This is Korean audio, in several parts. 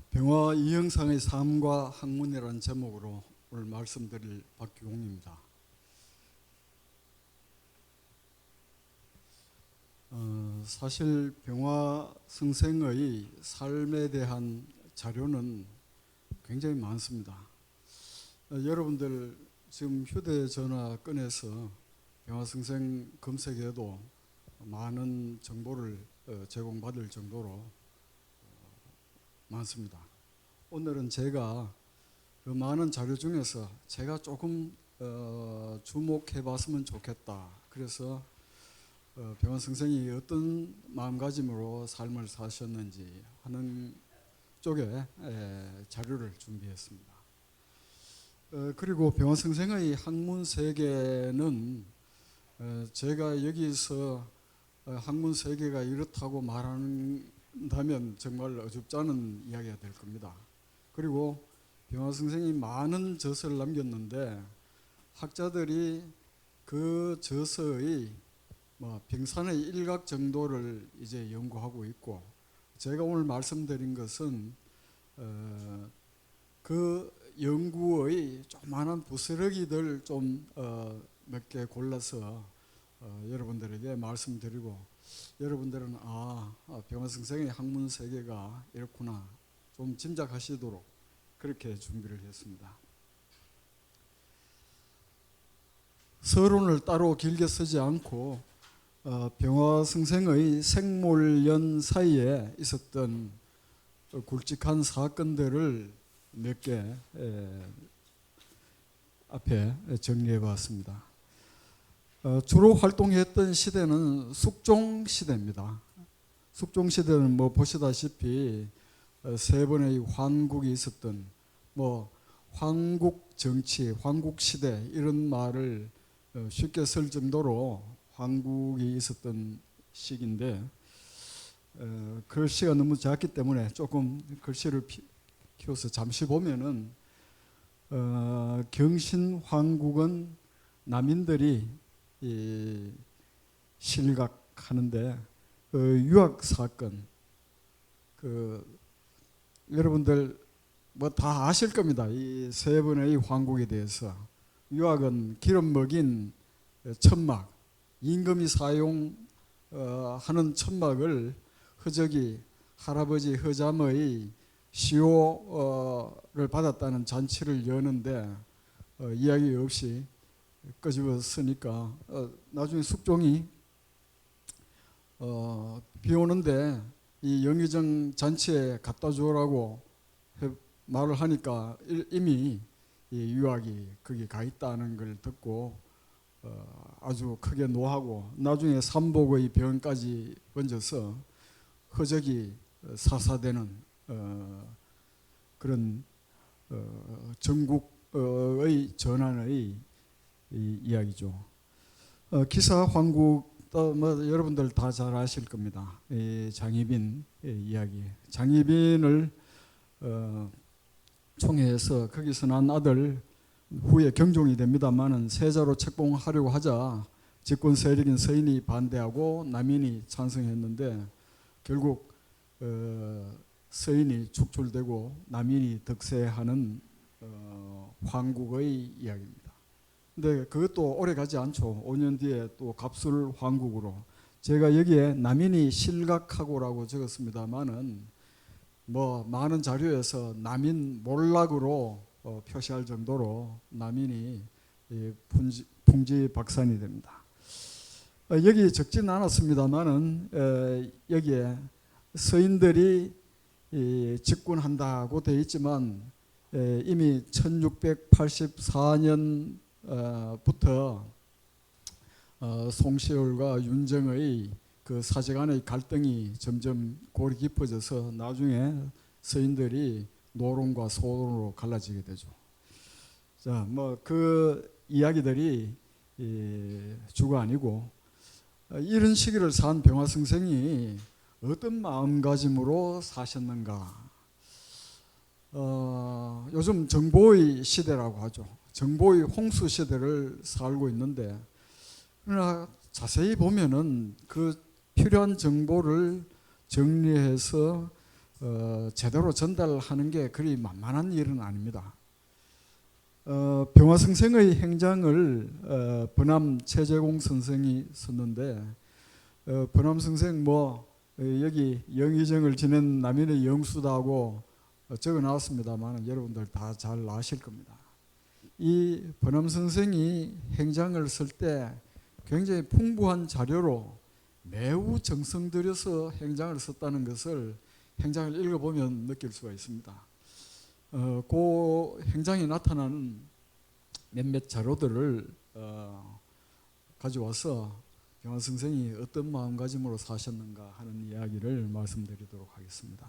병화 이형상의 삶과 학문이라는 제목으로 오늘 말씀드릴 박규공입니다. 사실 병화 선생의 삶에 대한 자료는 굉장히 많습니다. 여러분들 지금 휴대전화 꺼내서 병화 선생 검색해도 많은 정보를 제공받을 정도로 많습니다. 오늘은 제가 그 많은 자료 중에서 제가 조금 주목해 봤으면 좋겠다. 그래서 병화 선생이 어떤 마음가짐으로 삶을 사셨는지 하는 쪽에 자료를 준비했습니다. 그리고 병화 선생의 학문 세계는 제가 여기서 학문 세계가 이렇다고 말한다면 정말 어줍지 않은 이야기가 될 겁니다. 그리고 병화 선생이 많은 저서를 남겼는데 학자들이 그 저서의 병산의 일각 정도를 이제 연구하고 있고, 제가 오늘 말씀드린 것은 그 연구의 조그마한 부스러기들 좀 몇 개 골라서 여러분들에게 말씀드리고, 여러분들은 병화 선생의 학문 세계가 이렇구나 좀 짐작하시도록 그렇게 준비를 했습니다. 서론을 따로 길게 쓰지 않고 병화 선생의 생몰년 사이에 있었던 굵직한 사건들을 몇 개 앞에 정리해 봤습니다. 주로 활동했던 시대는 숙종 시대입니다. 숙종 시대는 보시다시피 세 번의 황국이 있었던 황국 정치, 황국 시대 이런 말을 쉽게 쓸 정도로 황국이 있었던 시기인데, 글씨가 너무 작기 때문에 조금 글씨를 키워서 잠시 보면은 경신 황국은 남인들이 실각하는데 유학 사건, 여러분들 다 아실 겁니다. 이 세 번의 황국에 대해서. 유학은 기름 먹인 천막, 임금이 사용하는 천막을 허적이 할아버지 허잠의 시호를 받았다는 잔치를 여는데 이야기 없이 끄집었으니까 나중에 숙종이 비 오는데 이 영의정 잔치에 갖다 주라고 말을 하니까 이미 이 유학이 거기 가 있다는 걸 듣고 아주 크게 노하고, 나중에 삼복의 병까지 번져서 허적이 사사되는 그런 전국의 전환의 이야기죠. 기사 황국 여러분들 다 잘 아실 겁니다. 장희빈 이야기. 장희빈을 총회해서 거기서 난 아들 후에 경종이 됩니다만은 세자로 책봉하려고 하자 집권 세력인 서인이 반대하고 남인이 찬성했는데 결국 서인이 축출되고 남인이 득세하는 황국의 이야기입니다. 근데 그것도 오래 가지 않죠. 5년 뒤에 또 갑술 황국으로. 제가 여기에 남인이 실각하고라고 적었습니다만은 많은 자료에서 남인 몰락으로 표시할 정도로 남인이 풍지박산이 됩니다. 여기 적지는 않았습니다만은 여기에 서인들이 집권한다고 되어 있지만 이미 1684년부터 송시열과 윤정의 그 사제간의 갈등이 점점 골이 깊어져서 나중에 서인들이 노론과 소론으로 갈라지게 되죠. 자, 그 이야기들이 주가 아니고, 이런 시기를 산 병화 선생이 어떤 마음가짐으로 사셨는가. 요즘 정보의 시대라고 하죠. 정보의 홍수 시대를 살고 있는데, 그러나 자세히 보면은 그 필요한 정보를 정리해서 제대로 전달하는 게 그리 만만한 일은 아닙니다. 병화승생의 행장을 번암 최재공 선생이 썼는데 번암승생 여기 영의정을 지낸 남인의 영수다고 적어 나왔습니다만 여러분들 다 잘 아실 겁니다. 이 번암선생이 행장을 쓸 때 굉장히 풍부한 자료로 매우 정성 들여서 행장을 썼다는 것을 행장을 읽어보면 느낄 수가 있습니다. 그 행장에 나타나는 몇몇 자료들을 가져와서 병화선생이 어떤 마음가짐으로 사셨는가 하는 이야기를 말씀드리도록 하겠습니다.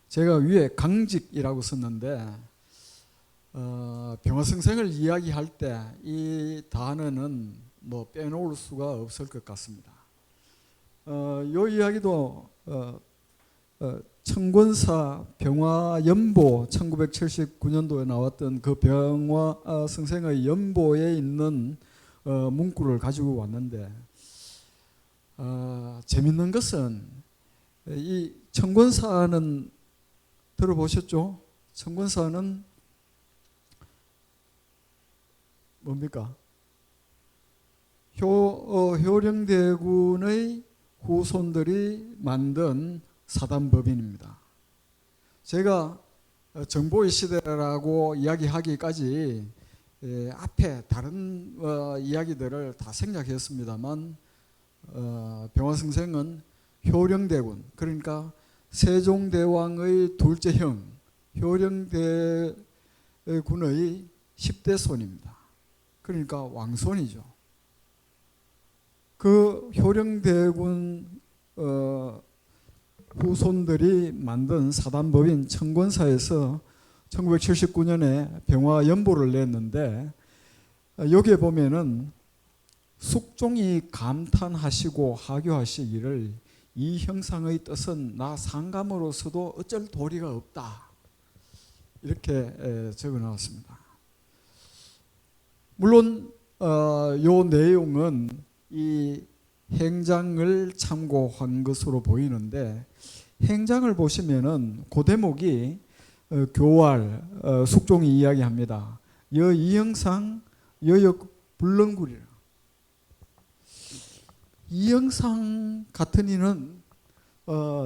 제가 위에 강직이라고 썼는데 병화승생을 이야기할 때 이 단어는 빼놓을 수가 없을 것 같습니다. 이 이야기도 청권사 병화연보 1979년도에 나왔던 그 병화승생의 연보에 있는 문구를 가지고 왔는데 재밌는 것은 이 청권사는 들어보셨죠? 청권사는 뭡니까? 효령대군의 후손들이 만든 사단법인입니다. 제가 정보의 시대라고 이야기하기까지 앞에 다른 이야기들을 다 생략했습니다만 병화승생은 효령대군, 그러니까 세종대왕의 둘째 형 효령대군의 10대 손입니다. 그러니까 왕손이죠. 그 효령대군 후손들이 만든 사단법인 청권사에서 1979년에 병화연보를 냈는데 여기에 보면은 숙종이 감탄하시고 하교하시기를 이 형상의 뜻은 나 상감으로서도 어쩔 도리가 없다, 이렇게 적어 나왔습니다. 물론 요 내용은 이 행장을 참고한 것으로 보이는데 행장을 보시면은 그 대목이 교활 숙종이 이야기합니다. 이 형상 여역 불렁구리라. 이 형상 같은 이는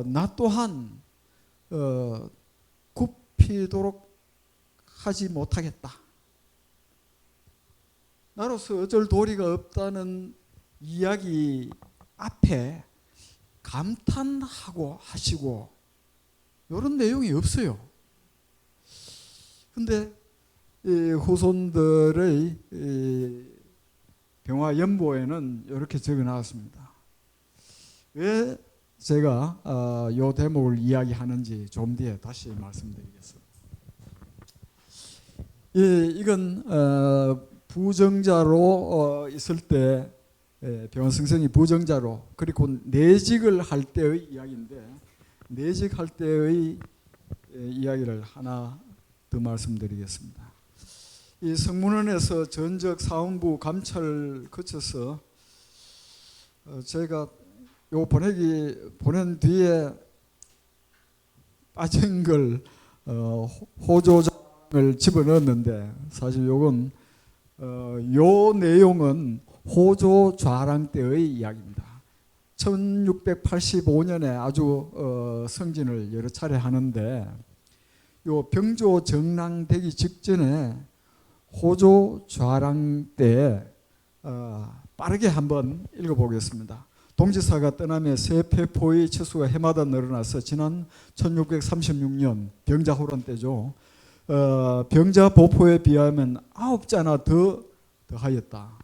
나 또한 굽히도록 하지 못하겠다. 나로서 어쩔 도리가 없다는 이야기 앞에 감탄하고 하시고 이런 내용이 없어요. 근데 후손들의 병화연보에는 이렇게 적어 나왔습니다. 왜 제가 이 대목을 이야기하는지 좀 뒤에 다시 말씀드리겠습니다. 이건 부정자로 있을 때 병화승생이 부정자로 그리고 내직을 할 때의 이야기인데 내직할 때의 이야기를 하나 더 말씀드리겠습니다. 이 성문원에서 전적 사원부 감찰 거쳐서 제가 요 보낸 뒤에 빠진 걸 호조장을 집어넣었는데 사실 요건 요 내용은 호조 좌랑 때의 이야기입니다. 1685년에 아주 성진을 여러 차례 하는데 요 병조 정랑되기 직전에 호조 좌랑 때 빠르게 한번 읽어보겠습니다. 동지사가 떠나며 세패포의 처수가 해마다 늘어나서 지난 1636년 병자호란 때죠. 병자보포에 비하면 9자나 더 하였다.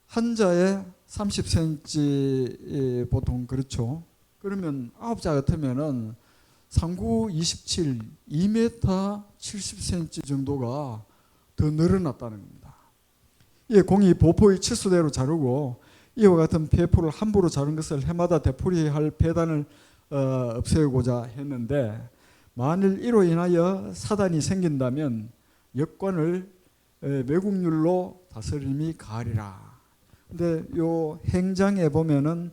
한 자에 30cm 보통 그렇죠. 그러면 9자 같으면은 상구 27, 2m 70cm 정도가 더 늘어났다는 겁니다. 이 공이 보포의 치수대로 자르고 이와 같은 폐포를 함부로 자른 것을 해마다 되풀이할 폐단을 없애고자 했는데 만일 이로 인하여 사단이 생긴다면 역관을 매국률로 다스림이 가하리라. 근데 요 행장에 보면은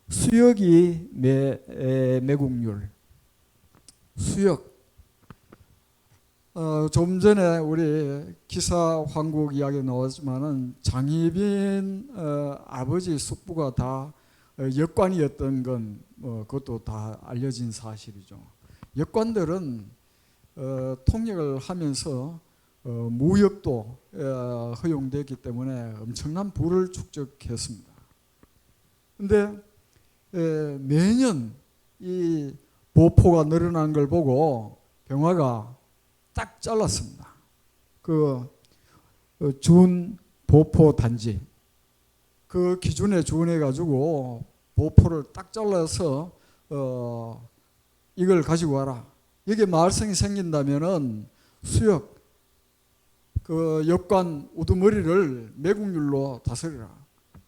수역이 매국률. 수역. 좀 전에 우리 기사 황국 이야기 나왔지만은 장희빈 아버지 숙부가 다 역관이었던 건 그것도 다 알려진 사실이죠. 역관들은 통역을 하면서 무역도 허용됐기 때문에 엄청난 부를 축적했습니다. 근데 매년 이 보포가 늘어난 걸 보고 병화가 딱 잘랐습니다. 준 보포 단지 그 기준에 준해 가지고 보포를 딱 잘라서 이걸 가지고 와라. 여기에 마을성이 생긴다면은 수역 그 역관 우두머리를 매국률로 다스리라.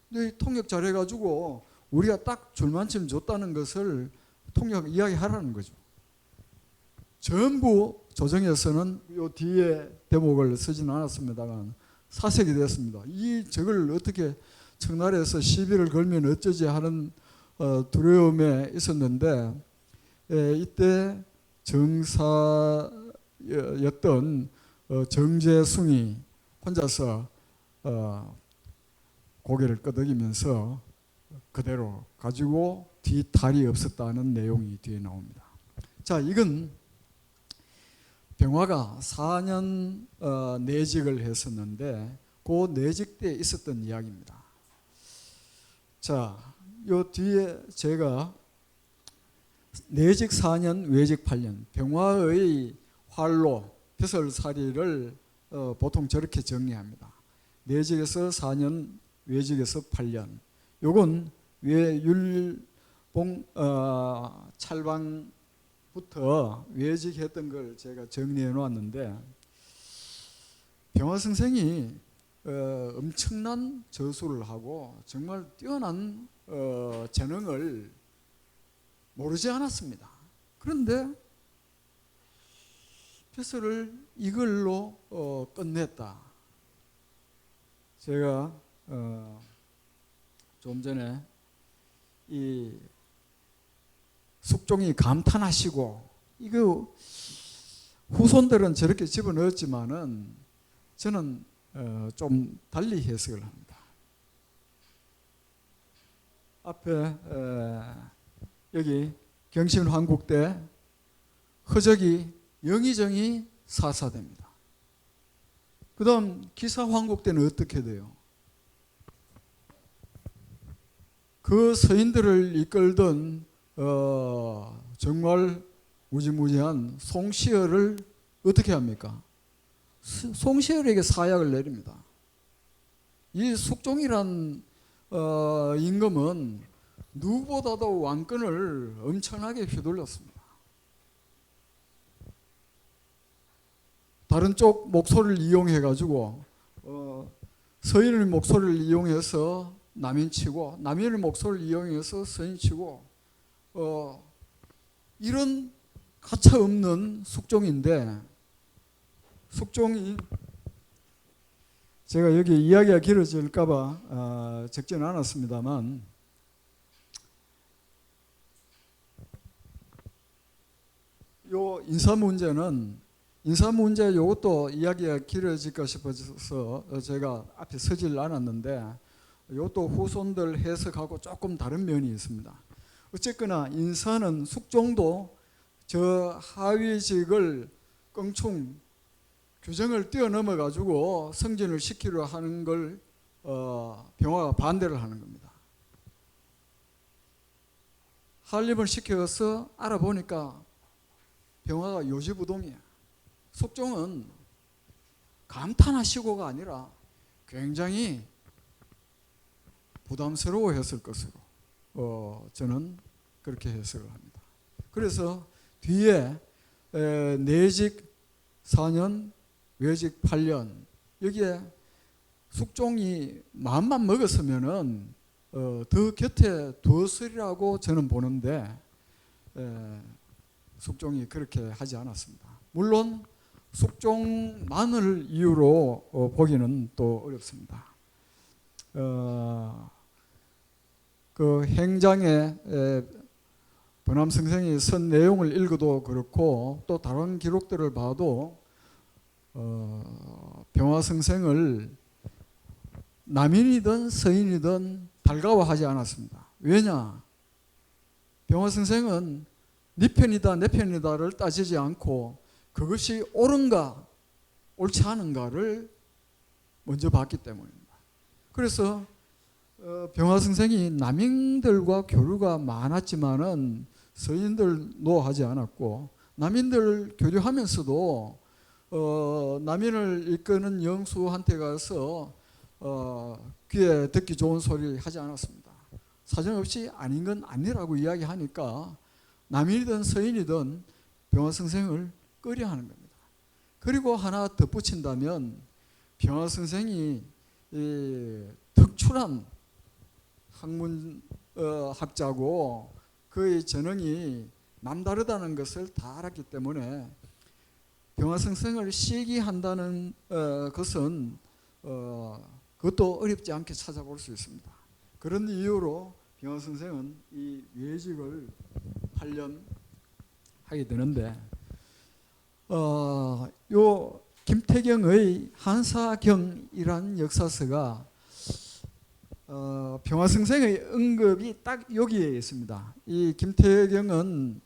근데 통역 잘해가지고 우리가 딱 줄만큼 줬다는 것을 통역 이야기하라는 거죠. 전부 조정에서는 요 뒤에 대목을 쓰지는 않았습니다만 사색이 됐습니다. 저걸 어떻게 청나라에서 시비를 걸면 어쩌지 하는 두려움에 있었는데 이때 정사였던 정재숭이 혼자서 고개를 끄덕이면서 그대로 가지고 뒤탈이 없었다는 내용이 뒤에 나옵니다. 자, 이건 병화가 4년 내직을 했었는데 그 내직 때 있었던 이야기입니다. 자, 요 뒤에 제가 내직 4년, 외직 8년 병화의 활로 벼슬살이를 보통 저렇게 정리합니다. 내직에서 4년, 외직에서 8년. 요건 율봉 찰방부터 외직했던 걸 제가 정리해 놓았는데 병화 선생이 엄청난 저술을 하고 정말 뛰어난 재능을 모르지 않았습니다. 그런데 벼슬을 이걸로 끝냈다. 제가 좀 전에 이 숙종이 감탄하시고 이거 후손들은 저렇게 집어넣었지만은 저는 좀 달리 해석을 합니다. 앞에 여기 경신환국 때 허적이 영의정이 사사됩니다. 그 다음 기사환국 때는 어떻게 돼요? 그 서인들을 이끌던 정말 무지무지한 송시열을 어떻게 합니까? 송시열에게 사약을 내립니다. 이 숙종이란 임금은 누구보다도 왕권을 엄청나게 휘둘렀습니다. 다른 쪽 목소리를 이용해 가지고 서인의 목소리를 이용해서 남인치고 남인의 목소리를 이용해서 서인치고 이런 가차없는 숙종인데 숙종이 제가 여기 이야기가 길어질까 봐 적지는 않았습니다만 요 인사 문제 요것도 이야기가 길어질까 싶어서 제가 앞에 서질 않았는데 이것도 후손들 해석하고 조금 다른 면이 있습니다. 어쨌거나 인사는 숙종도 저 하위직을 껑충 규정을 뛰어넘어 가지고 승진을 시키려 하는 걸 병화가 반대를 하는 겁니다. 한림을 시켜서 알아보니까 병화가 요지부동이야. 숙종은 감탄하시고가 아니라 굉장히 부담스러워했을 것으로 저는 그렇게 해석을 합니다. 그래서 뒤에 내직 4년, 외직 8년 여기에 숙종이 마음만 먹었으면은 더 곁에 두었으리라고 저는 보는데 숙종이 그렇게 하지 않았습니다. 물론 숙종만을 이유로 보기는 또 어렵습니다. 그 행장에 번암 선생이 쓴 내용을 읽어도 그렇고 또 다른 기록들을 봐도 병화 선생을 남인이든 서인이든 달가워하지 않았습니다. 왜냐? 병화 선생은 네 편이다 내 편이다를 따지지 않고 그것이 옳은가 옳지 않은가를 먼저 봤기 때문입니다. 그래서 병화 선생이 남인들과 교류가 많았지만은 서인들 노하지 않았고, 남인들 교류하면서도 남인을 이끄는 영수한테 가서 귀에 듣기 좋은 소리 하지 않았습니다. 사정없이 아닌 건 아니라고 이야기하니까 남인이든 서인이든 병화 선생을 꺼려하는 겁니다. 그리고 하나 덧붙인다면 병화 선생이 특출한 학문 학자고 그의 재능이 남다르다는 것을 다 알았기 때문에 병화 선생을 시기한다는 것은 그것도 어렵지 않게 찾아볼 수 있습니다. 그런 이유로 병화 선생은 이 외직을 8년 하게 되는데 요 김태경의 한사경이라는 역사서가 병화 선생의 언급이 딱 여기에 있습니다. 이 김태경은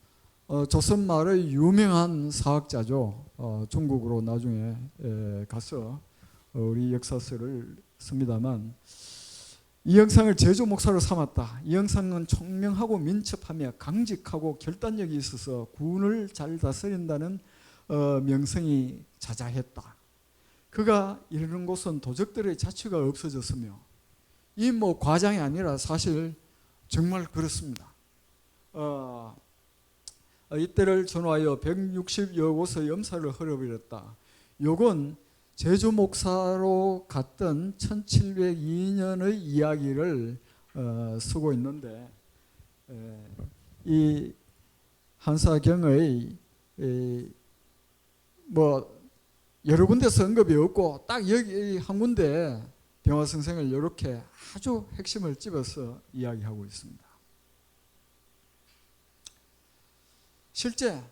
조선 말의 유명한 사학자죠. 중국으로 나중에 가서 우리 역사서를 씁니다만 이 영상을 제조 목사로 삼았다. 이 영상은 총명하고 민첩하며 강직하고 결단력이 있어서 군을 잘 다스린다는 명성이 자자했다. 그가 이르는 곳은 도적들의 자취가 없어졌으며 이 뭐 과장이 아니라 사실 정말 그렇습니다. 이때를 전후하여 160여 곳의 염사를 헐어버렸다. 요건 제주 목사로 갔던 1702년의 이야기를 쓰고 있는데 이 한사경의 뭐 여러 군데서 언급이 없고 딱 여기 한 군데 병화 선생을 이렇게 아주 핵심을 집어서 이야기하고 있습니다. 실제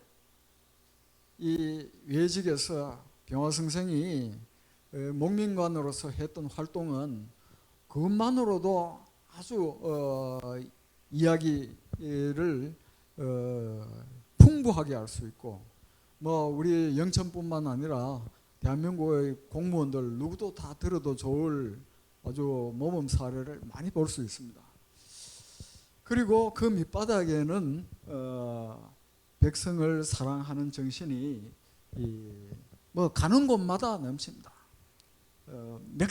이 외직에서 병화 선생이 목민관으로서 했던 활동은 그것만으로도 아주 이야기를 풍부하게 할 수 있고 뭐 우리 영천뿐만 아니라 대한민국의 공무원들 누구도 다 들어도 좋을 아주 모범 사례를 많이 볼 수 있습니다. 그리고 그 밑바닥에는 백성을 사랑하는 정신이 뭐 가는 곳마다 넘칩니다. 몇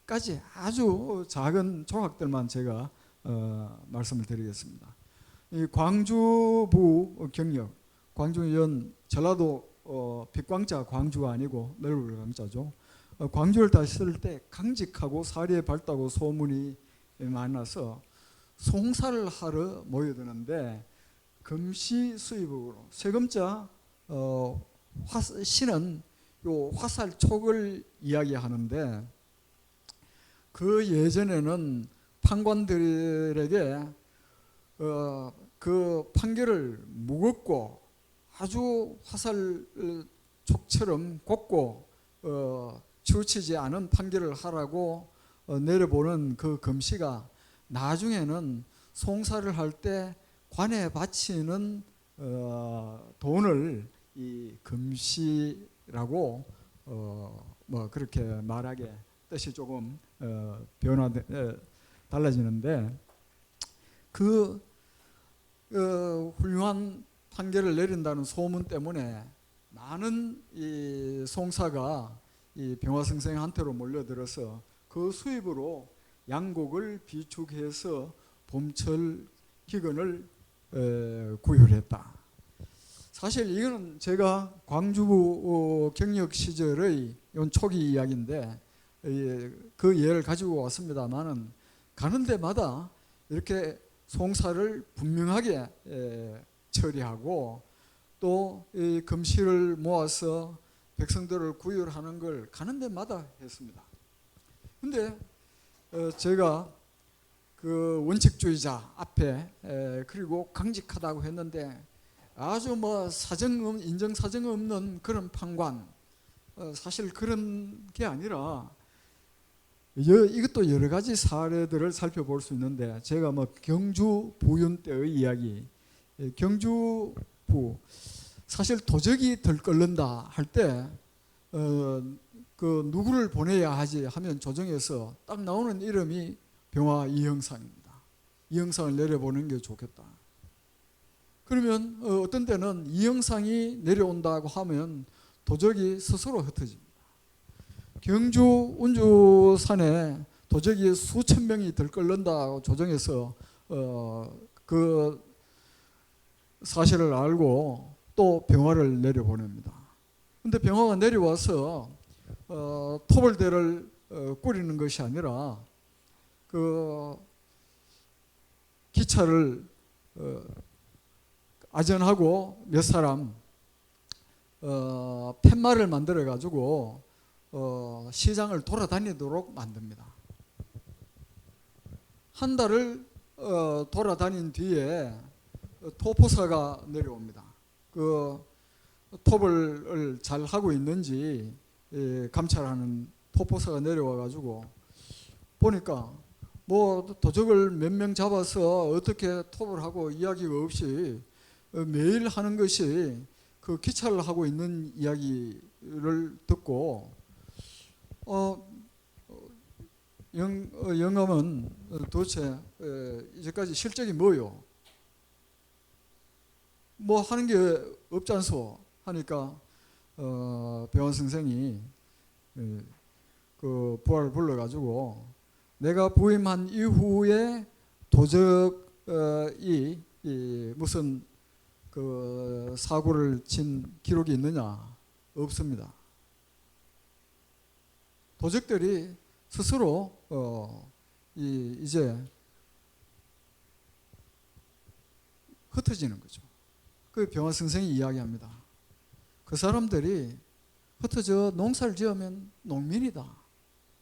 가지 아주 작은 조각들만 제가 말씀을 드리겠습니다. 이 광주부 경력, 광주는 전라도 빛광자 광주가 아니고 넓을 광자죠. 광주를 다스릴 때 강직하고 사리에 밝다고 소문이 많아서 송사를 하러 모여드는데 금시 수입으로 세금자 시는 요 화살촉을 이야기하는데 그 예전에는 판관들에게 그 판결을 무겁고 아주 화살촉처럼 곱고 치우치지 않은 판결을 하라고 내려보는 그 금시가 나중에는 송사를 할 때 관에 바치는 돈을 이 금시라고 뭐 그렇게 말하게 뜻이 조금 달라지는데 그 훌륭한 판결을 내린다는 소문 때문에 많은 이 송사가 이 병화 선생한테로 몰려들어서 그 수입으로 양곡을 비축해서 봄철 기근을 구휼했다. 사실 이거는 제가 광주부 경력 시절의 이건 초기 이야기인데 그 예를 가지고 왔습니다만은 가는 데마다 이렇게 송사를 분명하게 처리하고 또 이 금시를 모아서 백성들을 구휼하는 걸 가는 데마다 했습니다. 근데 제가 그 원칙주의자 앞에 그리고 강직하다고 했는데 아주 뭐 인정 사정 없는 그런 판관, 사실 그런 게 아니라 이것도 여러 가지 사례들을 살펴볼 수 있는데, 제가 뭐 경주 부윤 때의 이야기, 경주부 사실 도적이 들끓는다 할 때 그 누구를 보내야 하지 하면 조정에서 딱 나오는 이름이 병화 이형상입니다. 이형상을 내려보는 게 좋겠다. 그러면 어떤 때는 이형상이 내려온다고 하면 도적이 스스로 흩어집니다. 경주 운주산에 도적이 수천 명이 들끓는다고 조정에서 그 사실을 알고 또 병화를 내려보냅니다. 근데 병화가 내려와서 토벌대를 꾸리는 것이 아니라 그 기차를 아전하고 몇 사람 팻말을 만들어 가지고 시장을 돌아다니도록 만듭니다. 한 달을 돌아다닌 뒤에 토포사가 내려옵니다. 그 토벌을 잘 하고 있는지 감찰하는 토포사가 내려와 가지고 보니까 뭐 도적을 몇 명 잡아서 어떻게 토벌하고 이야기가 없이 매일 하는 것이 그 기차를 하고 있는 이야기를 듣고 영감은 도대체 이제까지 실적이 뭐요? 뭐 하는 게 없지 않소? 하니까 병원 선생이 그 부하를 불러가지고 내가 부임한 이후에 도적이 무슨 그 사고를 친 기록이 있느냐? 없습니다. 도적들이 스스로 이제 흩어지는 거죠. 그 병화 선생이 이야기합니다. 그 사람들이 흩어져 농사를 지으면 농민이다.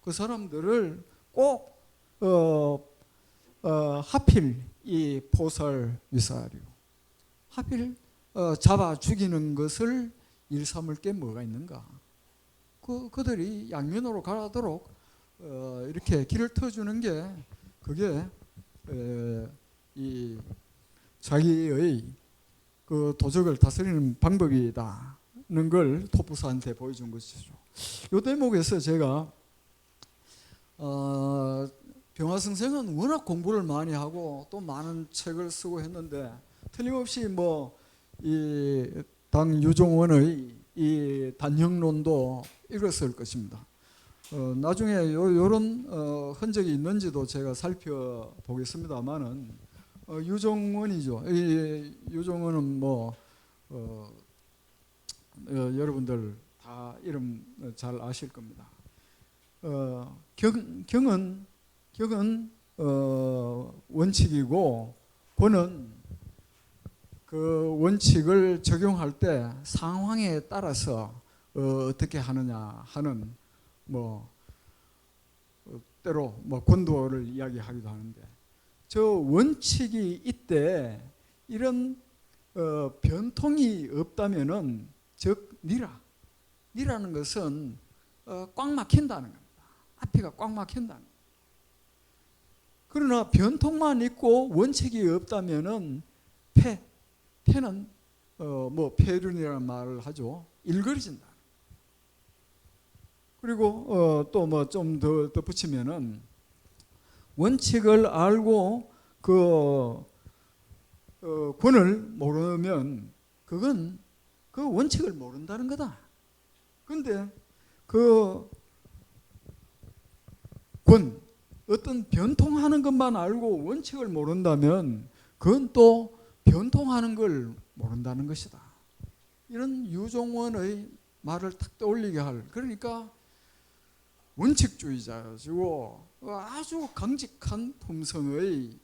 그 사람들을 꼭 하필 이 포살 위사료 하필 잡아 죽이는 것을 일삼을 게 뭐가 있는가? 그들이 양면으로 가도록 이렇게 길을 터주는 게 그게 이 자기의 그 도적을 다스리는 방법이다는 걸 토포사한테 보여준 것이죠. 이 대목에서 제가 병화 선생은 워낙 공부를 많이 하고 또 많은 책을 쓰고 했는데 틀림없이 뭐 이 당 유종원의 이 단형론도 읽었을 것입니다. 나중에 요런 흔적이 있는지도 제가 살펴보겠습니다만은 유종원이죠. 이 유종원은 뭐 여러분들 다 이름 잘 아실 겁니다. 경은 원칙이고 권은 그 원칙을 적용할 때 상황에 따라서 어떻게 하느냐 하는 뭐 때로 뭐 권도를 이야기하기도 하는데, 저 원칙이 이때 이런 변통이 없다면은 즉 니라는 것은 꽉 막힌다는 겁니다. 앞이가 꽉 막힌다는 겁니다. 그러나 변통만 있고 원칙이 없다면은 폐는 뭐 폐륜이라는 말을 하죠. 일그러진다. 그리고 또 뭐 좀 더 붙이면은 원칙을 알고 그 권을 모르면 그건 그 원칙을 모른다는 거다. 그런데 그 권, 어떤 변통하는 것만 알고 원칙을 모른다면 그건 또 변통하는 걸 모른다는 것이다. 이런 유종원의 말을 탁 떠올리게 할, 그러니까 원칙주의자이고 아주 강직한 품성의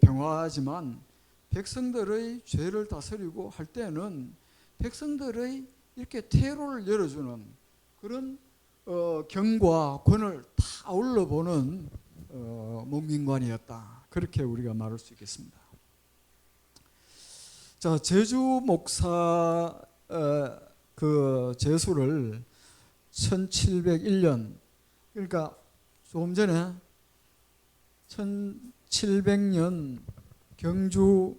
병화지만 백성들의 죄를 다스리고 할 때는 백성들의 이렇게 퇴로를 열어주는 그런 경과 권을 다 아울러 보는 목민관이었다. 그렇게 우리가 말할 수 있겠습니다. 자, 제주 목사 그 제수를 1701년, 그러니까 조금 전에 1700년 경주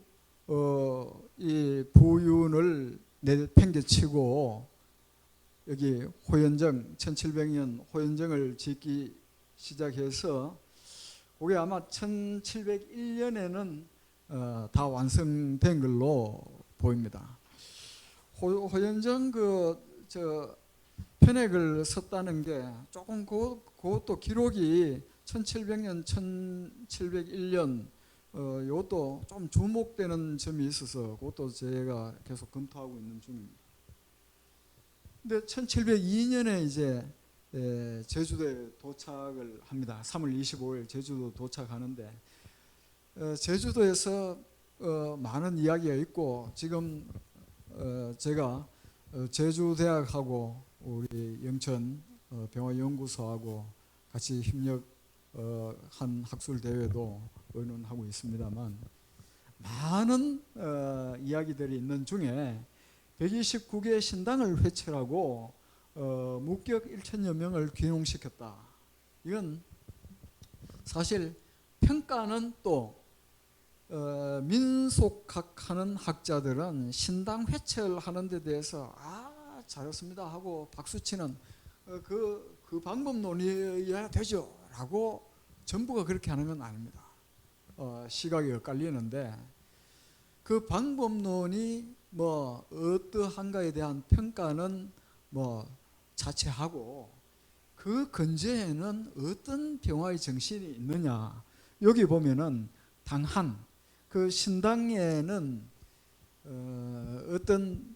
이 부윤을 내팽개치고 여기 호연정 1700년 호연정을 짓기 시작해서 그게 아마 1701년에는 다 완성된 걸로 보입니다. 호연정 편액을 썼다는 게 조금 그것도 기록이 1700년, 1701년 이것도 좀 주목되는 점이 있어서 그것도 제가 계속 검토하고 있는 중입니다. 근데 1702년에 이제 제주도에 도착을 합니다. 3월 25일 제주도 도착하는데 제주도에서 많은 이야기가 있고 지금 제가 제주대학하고 우리 영천 병화연구소하고 같이 협력한 학술대회도 의논하고 있습니다만 많은 이야기들이 있는 중에 129개 신당을 회찰하고 무격 1천여 명을 귀농시켰다. 이건 사실 평가는 또 민속학하는 학자들은 신당 회찰하는 데 대해서 잘했습니다 하고 박수치는 그 방법론이어야 되죠 라고 전부가 그렇게 하는 건 아닙니다. 시각이 엇갈리는데 그 방법론이 뭐 어떠한가에 대한 평가는 뭐 자체하고 그 근저에는 어떤 병화의 정신이 있느냐, 여기 보면은 당한 그 신당에는 어떤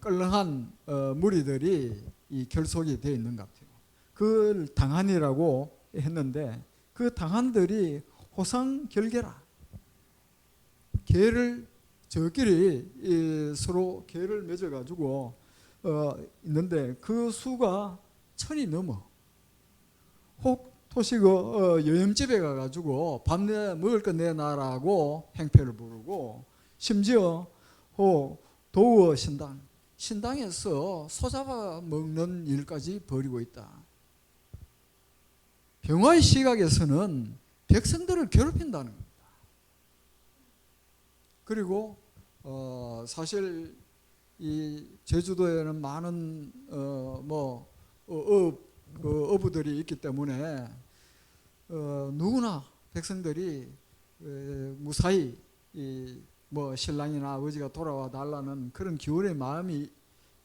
껄렁한 무리들이 이 결속이 되어 있는 것 같아요. 그걸 당한이라고 했는데 그 당한들이 호상결계라, 계를 저끼리 서로 계를 맺어가지고 있는데 그 수가 1000이 넘어. 혹 토식 여염집에 가가지고 밥 먹을 거 내놔라고 행패를 부르고 심지어 도우 신당에서 소잡아 먹는 일까지 벌이고 있다. 병화의 시각에서는 백성들을 괴롭힌다는 겁니다. 그리고 사실 이 제주도에는 많은 어부들이 있기 때문에 누구나 백성들이 무사히 신랑이나 아버지가 돌아와 달라는 그런 기울의 마음이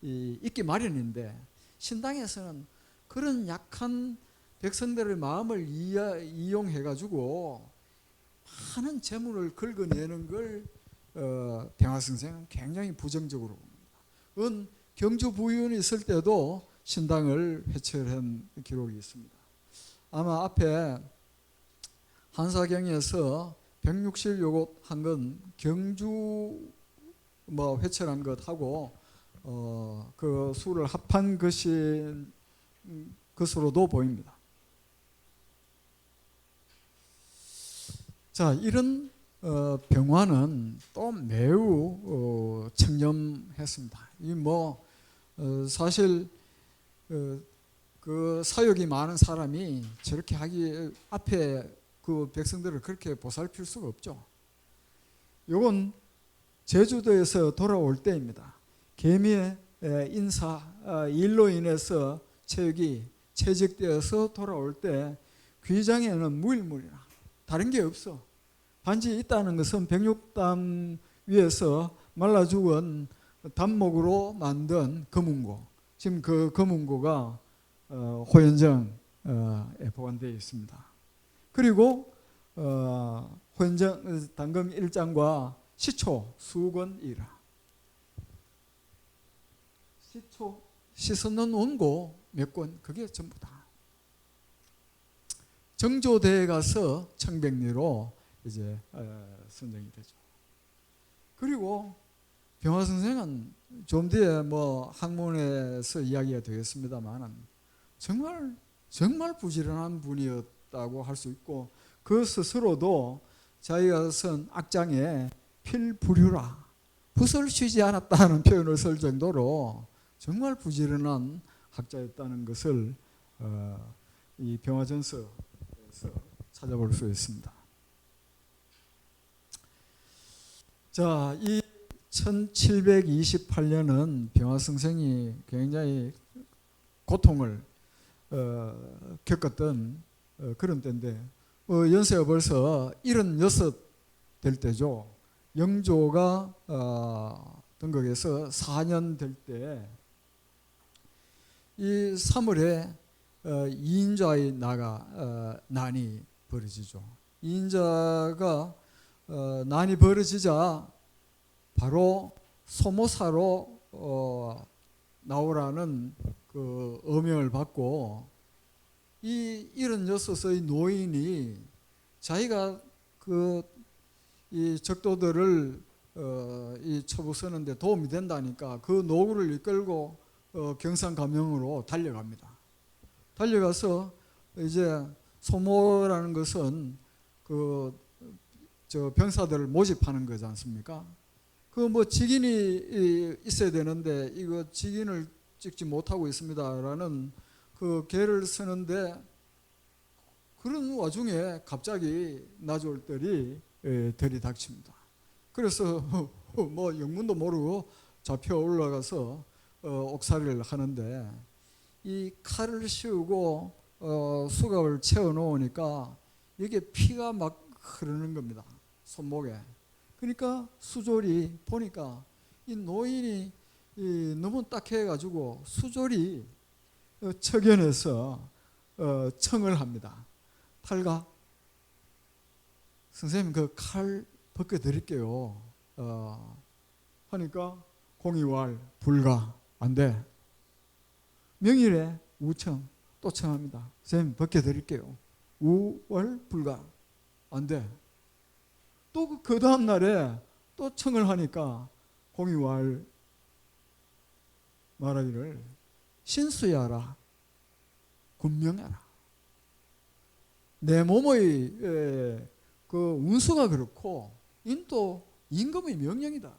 있기 마련인데 신당에서는 그런 약한 백성들의 마음을 이용해 가지고 많은 재물을 긁어내는 걸 병화선생은 굉장히 부정적으로 봅니다. 그건 경주 부윤이 있을 때도 신당을 회찰한 기록이 있습니다. 아마 앞에 한사경에서 160 요것 한 건 경주 회찰한 것하고 그 수를 합한 것으로도 보입니다. 자, 이런 병화는 또 매우 청렴했습니다. 이 사실 그 사욕이 많은 사람이 저렇게 하기 앞에 그 백성들을 그렇게 보살필 수가 없죠. 요건 제주도에서 돌아올 때입니다. 개미의 일로 인해서 체육이 채직되어서 돌아올 때 귀장에는 무일물이라 다른 게 없어. 반지 있다는 것은 백육담 위에서 말라 죽은 단목으로 만든 검은고, 지금 그 검은고가 호연정에 보관되어 있습니다. 그리고 호연정 단검 1장과 시초 수건이라, 시초 씻어놓은 원고 몇 권, 그게 전부 다 정조대에 가서 청백리로 이제 선정이 되죠. 그리고 병화 선생은 좀 뒤에 학문에서 이야기가 되겠습니다만 정말 정말 부지런한 분이었다고 할 수 있고, 그 스스로도 자기가 쓴 악장에 필부류라, 붓을 쉬지 않았다는 표현을 쓸 정도로 정말 부지런한 학자였다는 것을 이 병화전서에서 찾아볼 수 있습니다. 자, 이 1728년은 병화승생이 굉장히 고통을 겪었던 그런 때인데, 연세가 벌써 76 될 때죠. 영조가 등극해서 4년 될 때 이 3월에 이인자의 난이 벌어지죠. 이인자가 난이 벌어지자 바로 소모사로 나오라는 그 어명을 받고, 이 76의 노인이 자기가 이 적도들을 이 처부 서는데 도움이 된다니까 그 노구를 이끌고 경상감영으로 달려갑니다. 달려가서 이제 소모라는 것은 저 병사들을 모집하는 거지 않습니까? 그 뭐 직인이 있어야 되는데 이거 직인을 찍지 못하고 있습니다라는 그 계를 쓰는데, 그런 와중에 갑자기 나졸들이 들이닥칩니다. 그래서 뭐 영문도 모르고 잡혀 올라가서 옥살이를 하는데, 이 칼을 씌우고 수갑을 채워 놓으니까 이게 피가 막 흐르는 겁니다, 손목에. 그러니까 수졸이 보니까 이 노인이 너무 딱해가지고 수졸이 척연해서 청을 합니다. 탈가, 선생님 그 칼 벗겨드릴게요 하니까 공의왈 불가, 안 돼. 명일에 우청 또 청합니다. 선생님 벗겨드릴게요. 우월 불가, 안 돼. 또 그 다음 날에 또 청을 하니까 공의왈 말하기를 신수야라, 군명하라. 내 몸의 그 운수가 그렇고 인도 임금의 명령이다.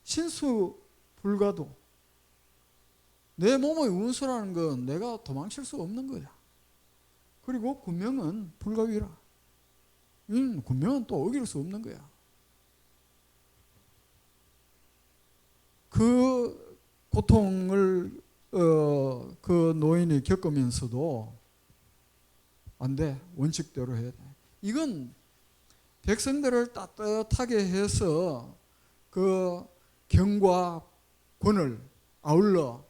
신수 불가도, 내 몸의 운수라는 건 내가 도망칠 수 없는 거야. 그리고 군명은 불가위라. 군명은 또 어길 수 없는 거야. 그 고통을 그 노인이 겪으면서도 안 돼, 원칙대로 해야 돼. 이건 백성들을 따뜻하게 해서 그 경과 권을 아울러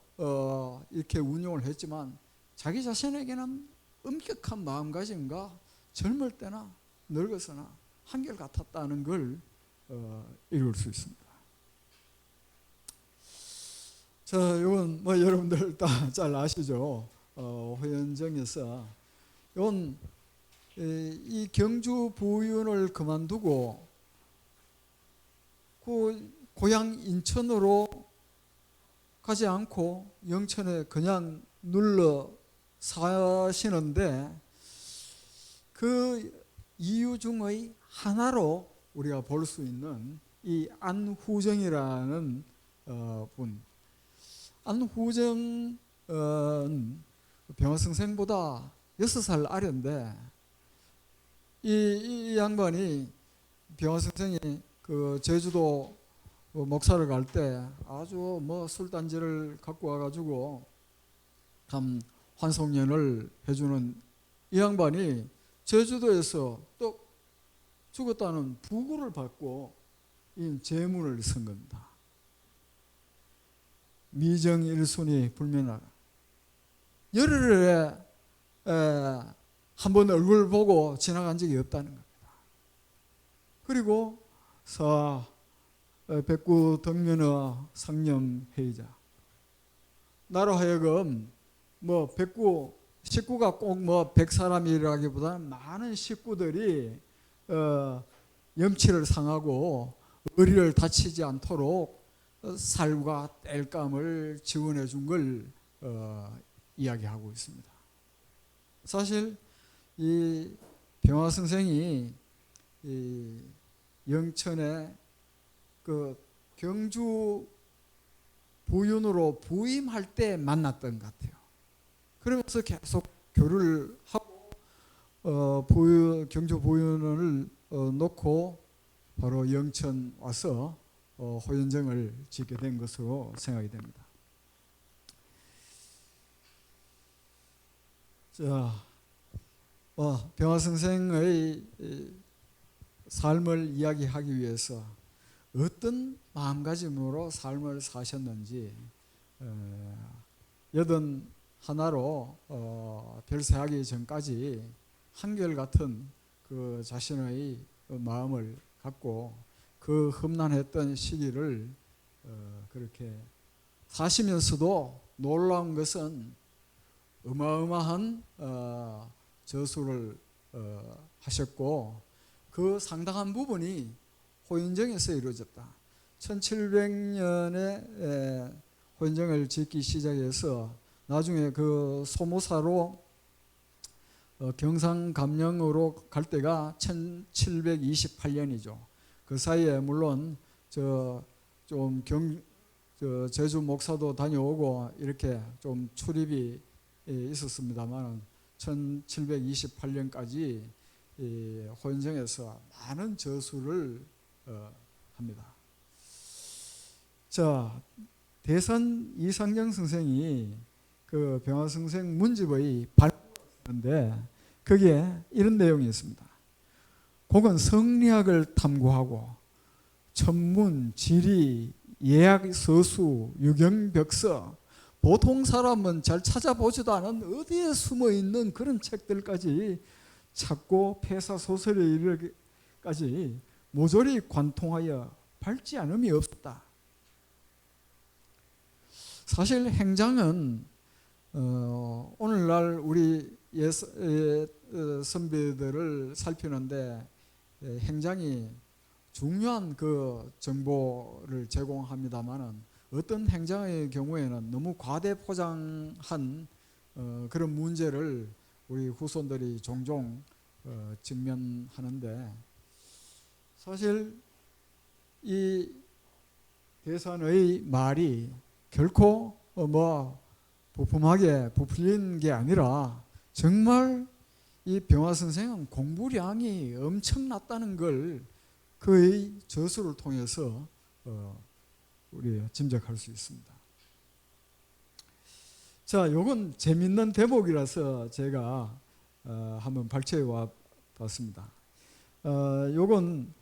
이렇게 운용을 했지만, 자기 자신에게는 엄격한 마음가짐과 젊을 때나 늙어서나 한결같았다는 걸 읽을 수 있습니다. 자, 이건 뭐 여러분들 다 잘 아시죠? 호연정에서 이건 이 경주 부윤을 그만두고 그 고향 인천으로 가지 않고 영천에 그냥 눌러 사시는데, 그 이유 중의 하나로 우리가 볼 수 있는 이 안후정이라는 분. 안후정은 병화승생보다 6살 아래인데, 이 양반이, 병화승생이 그 제주도 목사를 갈 때 아주 뭐 술단지를 갖고 와가지고 참 환송연을 해주는 이 양반이 제주도에서 또 죽었다는 부고를 받고 이 제문을 쓴 겁니다. 미정일순이 불면하라. 열흘에 한 번 얼굴 보고 지나간 적이 없다는 겁니다. 그리고 백구 덕면의 상념회의자, 나로 하여금 뭐 백구 식구가 꼭 뭐 100사람이라기보다는 많은 식구들이 염치를 상하고 의리를 다치지 않도록 살과 땔감을 지원해 준 걸 이야기하고 있습니다. 사실 이 병화 선생이 이 영천에 그 경주 부윤으로 부임할 때 만났던 것 같아요. 그러면서 계속 교류를 하고 경주 부윤을 놓고 바로 영천 와서 호연정을 짓게 된 것으로 생각이 됩니다. 자, 병화 선생의 삶을 이야기하기 위해서 어떤 마음가짐으로 삶을 사셨는지 81로 별세하기 전까지 한결같은 그 자신의 마음을 갖고 그 험난했던 시기를 그렇게 사시면서도 놀라운 것은 어마어마한 저수를 하셨고 그 상당한 부분이 호연정에서 이루어졌다. 1700년에 호연정을 짓기 시작해서 나중에 그 소모사로 경상감령으로 갈 때가 1728년이죠. 그 사이에 물론 제주 목사도 다녀오고 이렇게 좀 출입이 있었습니다만 1728년까지 호연정에서 많은 저수를 합니다. 자, 대산 이상정 선생이 그 병화 선생 문집의 발표인데 거기에 이런 내용이 있습니다. 곡은 성리학을 탐구하고 천문, 지리, 예학, 서수, 유경벽서 보통 사람은 잘 찾아보지도 않은 어디에 숨어 있는 그런 책들까지 찾고 폐사 소설에 이르기까지 모조리 관통하여 밟지 않음이 없다. 사실 행장은 오늘날 우리 선비들을 살피는데 행장이 중요한 그 정보를 제공합니다만은 어떤 행장의 경우에는 너무 과대 포장한 그런 문제를 우리 후손들이 종종 직면하는데 사실 이 대산의 말이 결코 부품하게 부풀린 게 아니라 정말 이 병화 선생은 공부량이 엄청났다는 걸 그의 저수를 통해서 우리 짐작할 수 있습니다. 자, 요건 재밌는 대목이라서 제가 한번 발췌해 와 봤습니다. 요건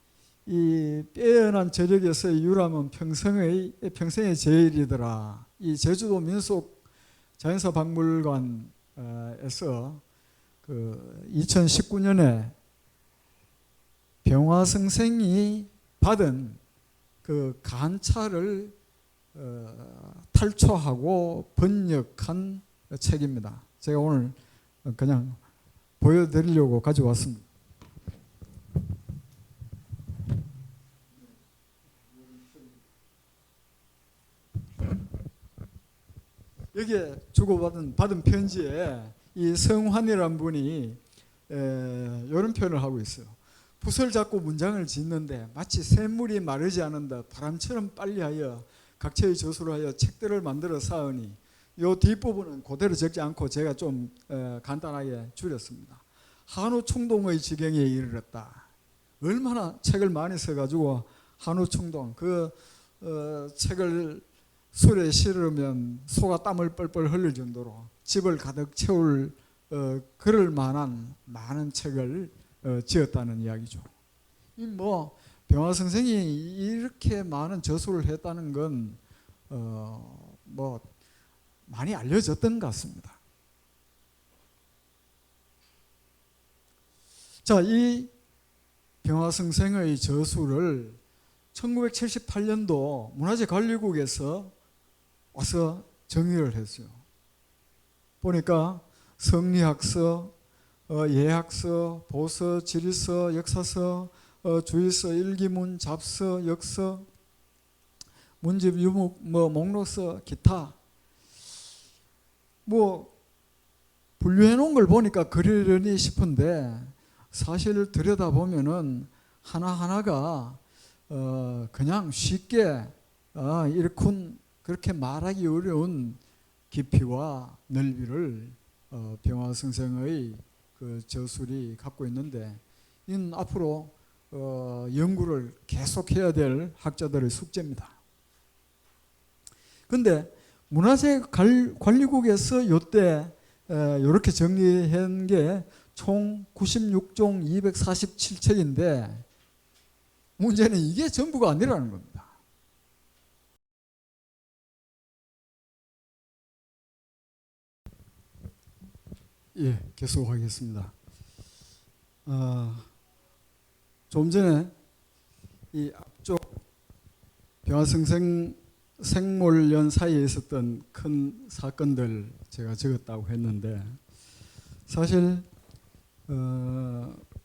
이 빼어난 저력에서 유람은 평생의 제일이더라. 이 제주도 민속 자연사 박물관에서 그 2019년에 병화 선생이 받은 그 간차를 탈초하고 번역한 책입니다. 제가 오늘 그냥 보여드리려고 가져왔습니다. 여기에 받은 편지에 이 성환이라는 분이 이런 표현을 하고 있어요. 붓을 잡고 문장을 짓는데 마치 샘물이 마르지 않은 듯 바람처럼 빨리하여 각처의 저수를 하여 책들을 만들어 쌓으니 이 뒷부분은 그대로 적지 않고 제가 좀 간단하게 줄였습니다. 한우 충동의 지경에 이르렀다. 얼마나 책을 많이 써가지고 한우 충동 그 책을 술에 실으면 소가 땀을 뻘뻘 흘릴 정도로 집을 가득 채울 그럴 만한 많은 책을 지었다는 이야기죠. 병화 선생이 이렇게 많은 저수를 했다는 건 많이 알려졌던 것 같습니다. 자, 이 병화 선생의 저수를 1978년도 문화재관리국에서 와서 정의를 했어요. 보니까 성리학서, 예학서, 보서, 지리서, 역사서, 주의서, 일기문, 잡서, 역서, 문집, 유목, 목록서, 기타 분류해 놓은 걸 보니까 그러려니 싶은데 사실 들여다보면은 하나하나가 그냥 쉽게 이렇군 그렇게 말하기 어려운 깊이와 넓이를 병화승생의 그 저술이 갖고 있는데 이는 앞으로 연구를 계속해야 될 학자들의 숙제입니다. 근데 문화재관리국에서 요때 이렇게 정리한 게 총 96종 247책인데 문제는 이게 전부가 아니라는 겁니다. 예, 계속하겠습니다. 좀 전에 이 앞쪽 병화승생 생몰년 사이에 있었던 큰 사건들 제가 적었다고 했는데 사실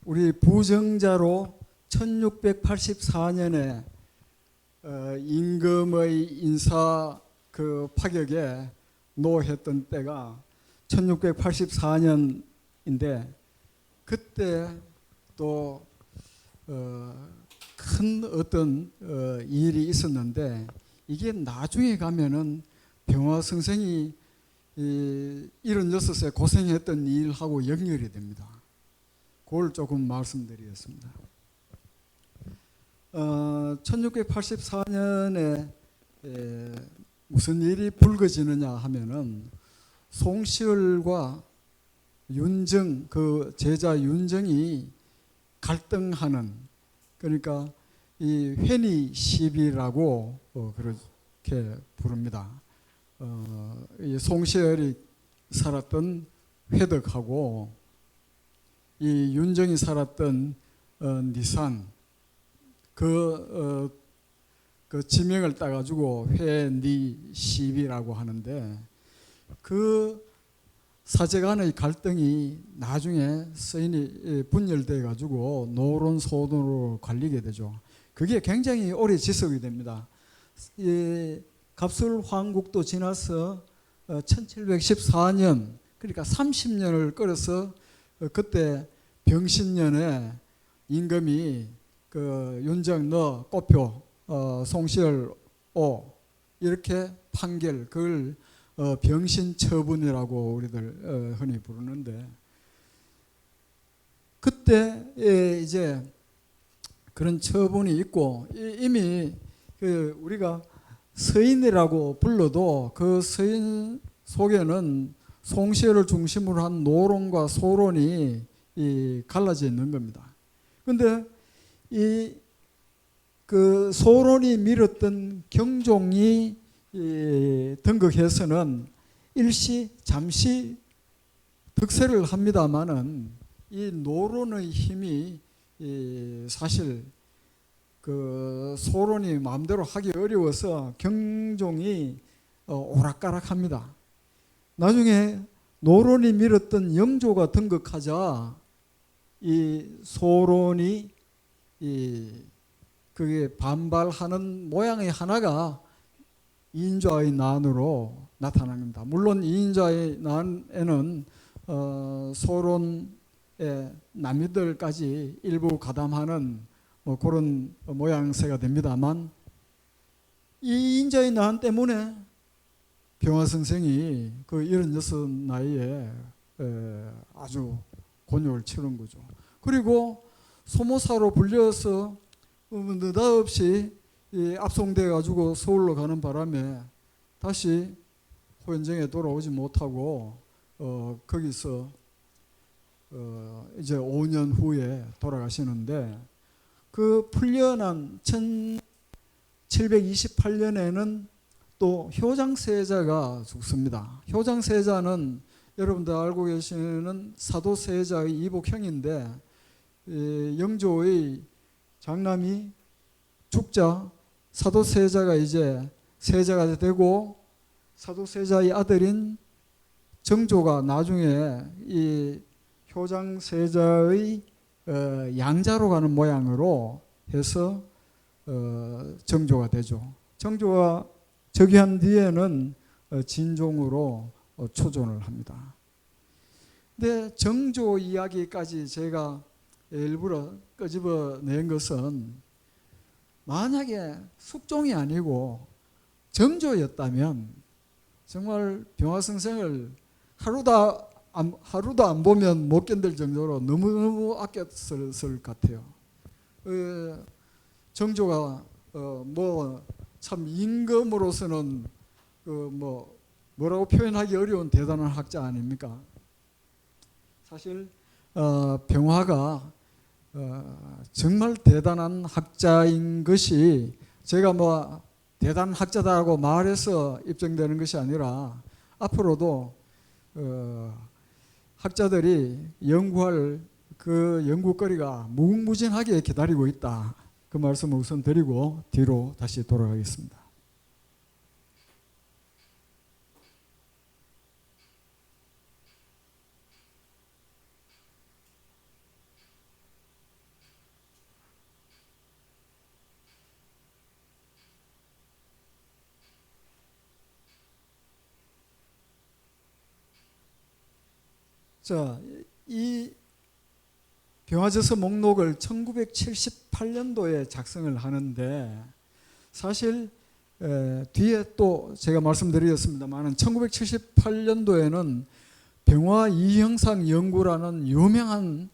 우리 부정자로 1684년에 임금의 인사 그 파격에 노했던 때가 1684년인데 그때 또 큰 어떤 일이 있었는데 이게 나중에 가면은 병화승생이 76세 고생했던 일하고 연결이 됩니다. 그걸 조금 말씀드리겠습니다. 1684년에 무슨 일이 불거지느냐 하면은 송시열과 윤정 그 제자 윤정이 갈등하는 그러니까 이 회니 시비라고 그렇게 부릅니다. 이 송시열이 살았던 회덕하고 이 윤정이 살았던 니산 그 지명을 따가지고 회니 시비라고 하는데 그 사제간의 갈등이 나중에 서인이 분열돼 가지고 노론소돈으로 갈리게 되죠. 그게 굉장히 오래 지속이 됩니다. 이 갑술황국도 지나서 1714년 그러니까 30년을 끌어서 그때 병신년에 임금이 그 윤정 너 꼬표 송시열 오 이렇게 판결 그걸 병신처분이라고 우리들 흔히 부르는데 그때 이제 그런 처분이 있고 이미 그 우리가 서인이라고 불러도 그 서인 속에는 송시열을 중심으로 한 노론과 소론이 갈라져 있는 겁니다. 그런데 이 그 소론이 밀었던 경종이 등극해서는 일시 잠시 득세를 합니다만은 이 노론의 힘이 사실 그 소론이 마음대로 하기 어려워서 경종이 오락가락합니다. 나중에 노론이 밀었던 영조가 등극하자 이 소론이 그게 반발하는 모양의 하나가 이인좌의 난으로 나타납니다. 물론 이인좌의 난에는 소론의 남이들까지 일부 가담하는 그런 모양새가 됩니다만 이 인자의 난 때문에 병화선생이 그 76 나이에 아주 곤욕을 치른 거죠. 그리고 소모사로 불려서 느닷없이 압송돼 가지고 서울로 가는 바람에 다시 호연정에 돌아오지 못하고 거기서 이제 5년 후에 돌아가시는데 그 풀려난 1728년에는 또 효장세자가 죽습니다. 효장세자는 여러분들 알고 계시는 사도세자의 이복형인데 영조의 장남이 죽자 사도세자가 이제 세자가 되고 사도세자의 아들인 정조가 나중에 이 효장세자의 양자로 가는 모양으로 해서 정조가 되죠. 정조가 즉위한 뒤에는 진종으로 초존을 합니다. 근데 정조 이야기까지 제가 일부러 끄집어낸 것은 만약에 숙종이 아니고 정조였다면 정말 병화승생을 하루도 안 보면 못 견딜 정도로 너무너무 아꼈을 것 같아요. 정조가 뭐 참 임금으로서는 뭐라고 표현하기 어려운 대단한 학자 아닙니까? 사실 병화가 정말 대단한 학자인 것이 제가 뭐 대단한 학자다라고 말해서 입증되는 것이 아니라 앞으로도 학자들이 연구할 그 연구거리가 무궁무진하게 기다리고 있다. 그 말씀을 우선 드리고 뒤로 다시 돌아가겠습니다. 자, 이 병화저서 목록을 1978년도에 작성을 하는데 사실 뒤에 또 제가 말씀드렸습니다만 1978년도에는 병화 이형상 연구라는 유명한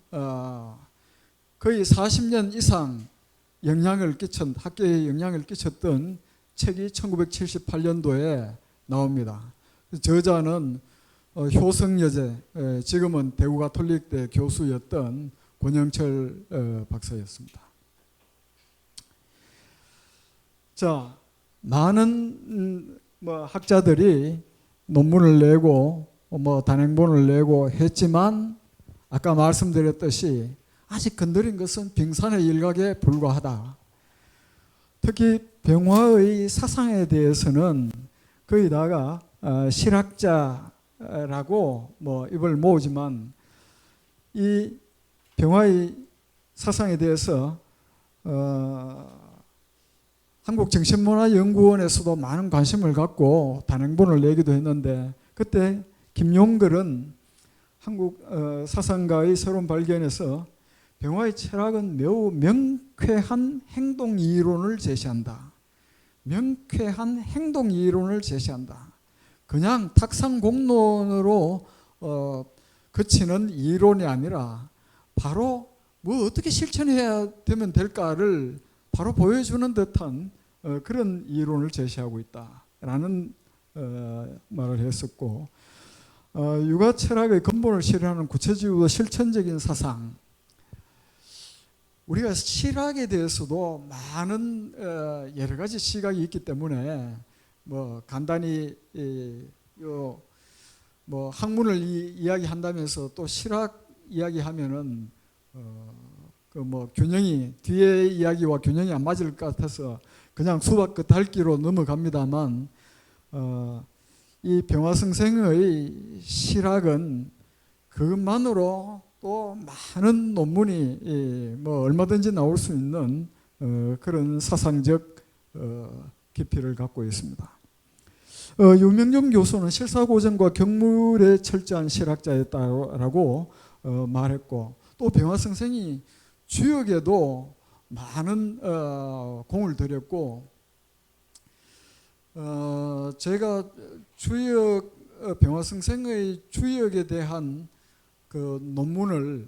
거의 40년 이상 학계에 영향을 끼쳤던 책이 1978년도에 나옵니다. 저자는 효성여제, 지금은 대구 가톨릭대 교수였던 권영철 박사였습니다. 자, 많은 학자들이 논문을 내고 단행본을 내고 했지만 아까 말씀드렸듯이 아직 건드린 것은 빙산의 일각에 불과하다. 특히 병화의 사상에 대해서는 거의 다가 실학자라고 입을 모으지만 이 병화의 사상에 대해서 한국정신문화연구원에서도 많은 관심을 갖고 단행본을 내기도 했는데 그때 김용걸은 한국 사상가의 새로운 발견에서 병화의 철학은 매우 명쾌한 행동 이론을 제시한다. 명쾌한 행동 이론을 제시한다. 그냥 탁상공론으로 그치는 이론이 아니라 바로 어떻게 실천해야 되면 될까를 바로 보여주는 듯한 그런 이론을 제시하고 있다라는 말을 했었고 육아철학의 근본을 실현하는 구체적이고 실천적인 사상. 우리가 실학에 대해서도 많은 여러 가지 시각이 있기 때문에 간단히 학문을 이야기한다면서 또 실학 이야기하면은 균형이 뒤에 이야기와 균형이 안 맞을 것 같아서 그냥 수박 긋핥기로 넘어갑니다만 이 병화승생의 실학은 그것만으로 또 많은 논문이 얼마든지 나올 수 있는 그런 사상적 깊이를 갖고 있습니다. 유명종 교수는 실사고전과 경물에 철저한 실학자였다라고 말했고 또 병화승생이 주역에도 많은 공을 들였고 제가 병화승생의 주역에 대한 그 논문을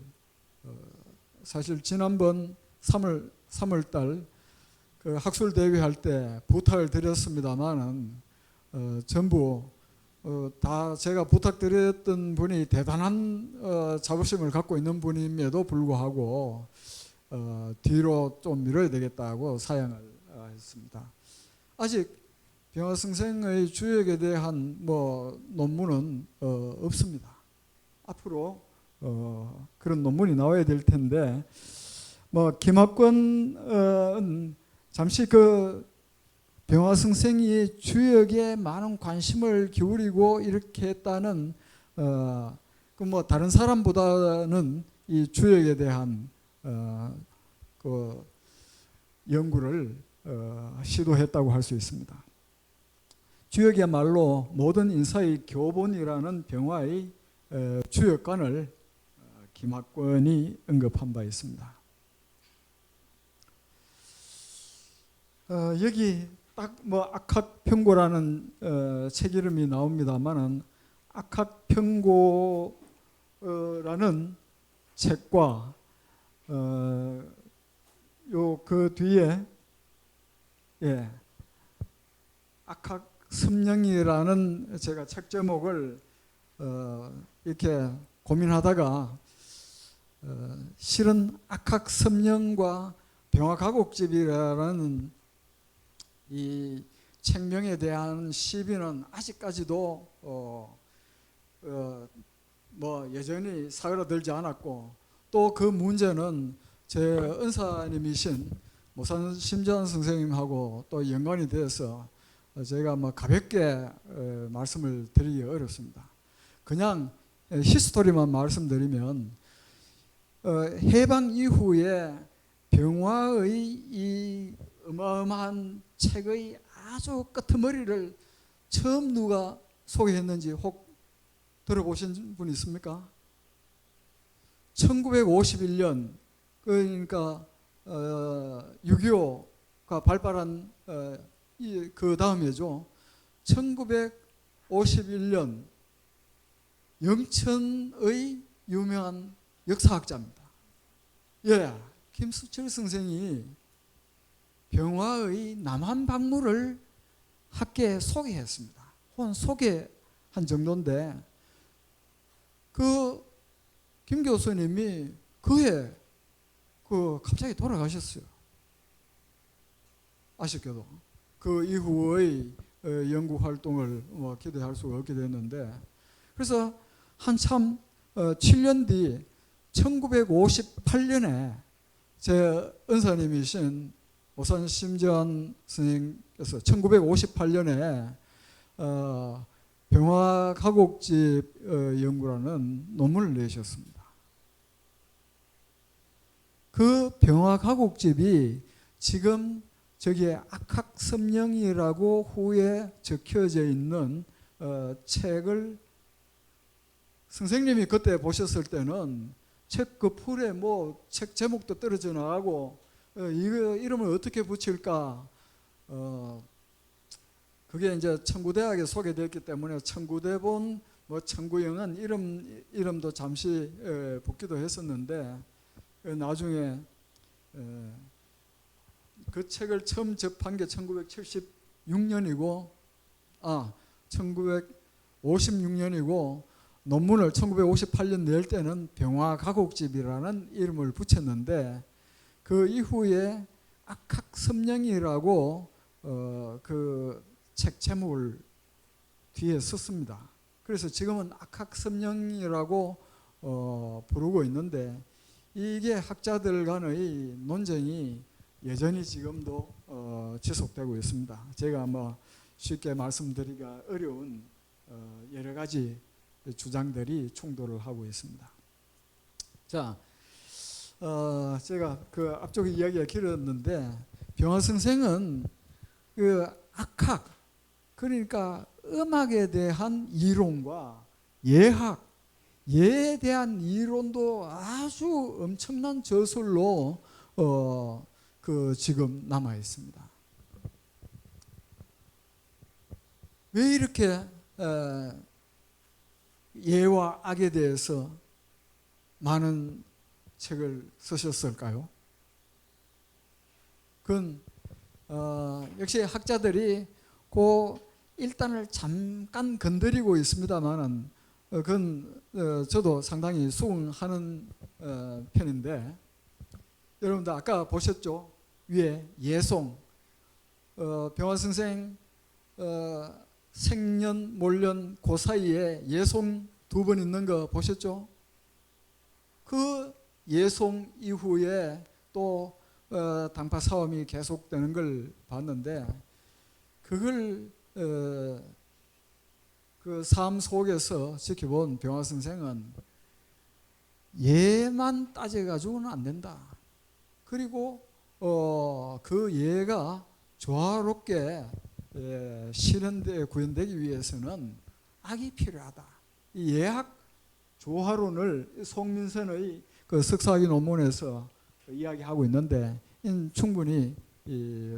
사실 지난번 3월달 그 학술 대회할 때 부탁을 드렸습니다만은 전부 다 제가 부탁드렸던 분이 대단한 자부심을 갖고 있는 분임에도 불구하고 뒤로 좀 미뤄야 되겠다고 사양을 했습니다. 아직 병화승생의 주역에 대한 논문은 없습니다. 앞으로 그런 논문이 나와야 될 텐데 김학권은 잠시 병화승생이 주역에 많은 관심을 기울이고 이렇게 했다는 다른 사람보다는 이 주역에 대한 그 연구를 시도했다고 할 수 있습니다. 주역이야말로 모든 인사의 교본이라는 병화의 주역관을 김학권이 언급한 바 있습니다. 여기 딱 뭐 악학평고라는 책 이름이 나옵니다만은 악학평고라는 책과 요 그 뒤에 악학섭령이라는 제가 책 제목을 이렇게 고민하다가 실은 악학섭령과 병화가곡집이라는 이 책명에 대한 시비는 아직까지도 뭐 여전히 사그라들지 않았고, 또 그 문제는 제 은사님이신 모산 심지환 선생님하고 또 연관이 돼서 제가 뭐 가볍게 말씀을 드리기 어렵습니다. 그냥 히스토리만 말씀드리면 해방 이후에 병화의 이 어마어마한 책의 아주 끄트머리를 처음 누가 소개했는지 혹 들어보신 분 있습니까? 1951년, 그러니까 6.25가 발발한 그 다음이죠. 1951년 영천의 유명한 역사학자입니다. 김수철 선생이 병화의 남한박물을 학계에 소개했습니다. 혹은 소개한 정도인데, 그 김 교수님이 그해 갑자기 돌아가셨어요. 아쉽게도 그 이후의 연구 활동을 기대할 수가 없게 됐는데, 그래서 한참 7년 뒤 1958년에 제 은사님이신 모산 심지환 선생님께서 1958년에 병화가곡집 연구라는 논문을 내셨습니다. 그 병화가곡집이 지금 저기에 악학섭령이라고 후에 적혀져 있는 책을 선생님이 그때 보셨을 때는 책 그 풀에 뭐 책 제목도 떨어져 나가고 이거 이름을 어떻게 붙일까, 그게 이제 청구대학에 소개됐기 때문에 청구대본 뭐 청구영은 이름도 잠시 붙기도 했었는데, 나중에 그 책을 처음 접한 게 1976년이고 1956년이고 논문을 1958년 낼 때는 병화가곡집이라는 이름을 붙였는데, 그 이후에 악학섭령이라고 그 책 제목을 뒤에 썼습니다. 그래서 지금은 악학섭령이라고 부르고 있는데, 이게 학자들 간의 논쟁이 여전히 지금도 지속되고 있습니다. 제가 뭐 쉽게 말씀드리기가 어려운 여러 가지 주장들이 충돌을 하고 있습니다. 자, 제가 그 앞쪽에 이야기가 길었는데, 병화 선생은 그 악학, 그러니까 음악에 대한 이론과 예에 대한 이론도 아주 엄청난 저술로 그 지금 남아 있습니다. 왜 이렇게 예와 악에 대해서 많은 책을 쓰셨을까요? 그건 역시 학자들이 그 일단을 잠깐 건드리고 있습니다만은, 그건 저도 상당히 수긍하는 편인데, 여러분들 아까 보셨죠? 위에 예송, 병화 선생 생년 몰년 그 사이에 예송 2번 있는 거 보셨죠? 그 예송 이후에 또 당파 싸움이 계속되는 걸 봤는데, 그걸 그 삶 속에서 지켜본 병화 선생은 예만 따져가지고는 안 된다. 그리고 그 예가 조화롭게 실현되어 구현되기 위해서는 악이 필요하다. 이 예학 조화론을 송민선의 그 석사학위 논문에서 이야기하고 있는데 충분히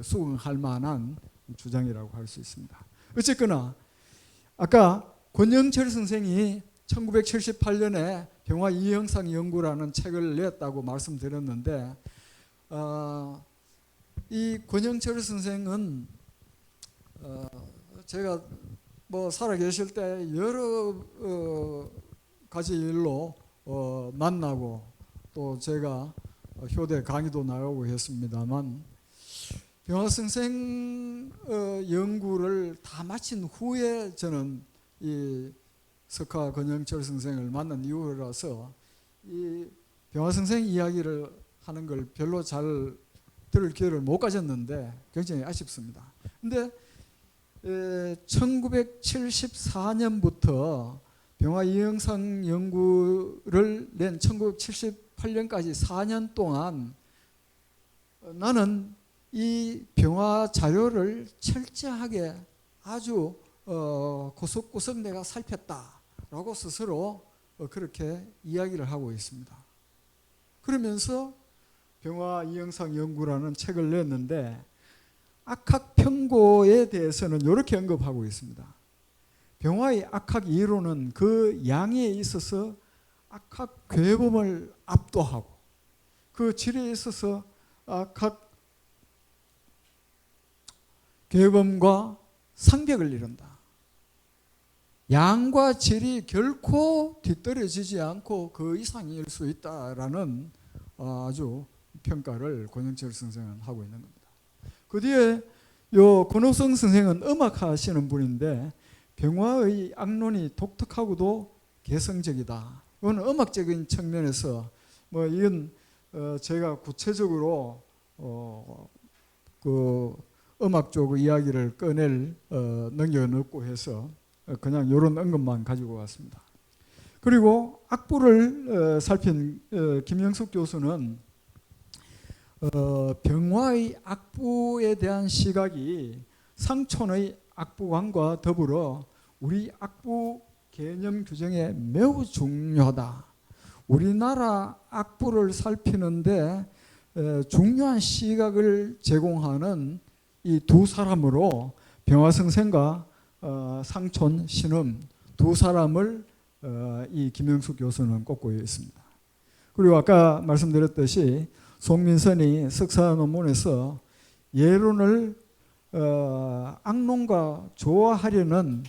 수긍할 만한 주장이라고 할 수 있습니다. 어쨌거나 아까 권영철 선생이 1978년에 병화 이형상 연구라는 책을 냈다고 말씀드렸는데 이 권영철 선생은 제가 뭐 살아 계실 때 여러 가지 일로 만나고 또 제가 효대 강의도 나가고 했습니다만 병화 선생 연구를 다 마친 후에 저는 이 석화 권영철 선생을 만난 이후라서 이 병화 선생 이야기를 하는 걸 별로 잘 들을 기회를 못 가졌는데 굉장히 아쉽습니다. 근데 1974년부터 병화 이형상 연구를 낸 1978년까지 4년 동안 나는 이 병화 자료를 철저하게 아주 구석구석 내가 살폈다라고 스스로 그렇게 이야기를 하고 있습니다. 그러면서 병화 이형상 연구라는 책을 냈는데 악학 편고에 대해서는 이렇게 언급하고 있습니다. 병화의 악학 이론은 그 양에 있어서 악학 괴범을 압도하고 그 질에 있어서 악학 괴범과 상벽을 이룬다. 양과 질이 결코 뒤떨어지지 않고 그 이상일 수 있다라는 아주 평가를 권영철 선생은 하고 있는 겁니다. 그 뒤에 요 권옥성 선생은 음악 하시는 분인데 병화의 악론이 독특하고도 개성적이다. 이건 음악적인 측면에서 뭐 이건 제가 구체적으로 그 음악 쪽 이야기를 꺼낼 능력은 없고 해서 그냥 이런 언급만 가지고 왔습니다. 그리고 악부를 살핀 김영숙 교수는 병화의 악부에 대한 시각이 상촌의 악부관과 더불어 우리 악부 개념 규정에 매우 중요하다. 우리나라 악부를 살피는데 중요한 시각을 제공하는 이 두 사람으로 병화 선생과 상촌 신음 두 사람을 이 김영숙 교수는 꼽고 있습니다. 그리고 아까 말씀드렸듯이 송민선이 석사 논문에서 예론을 악론과 조화하려는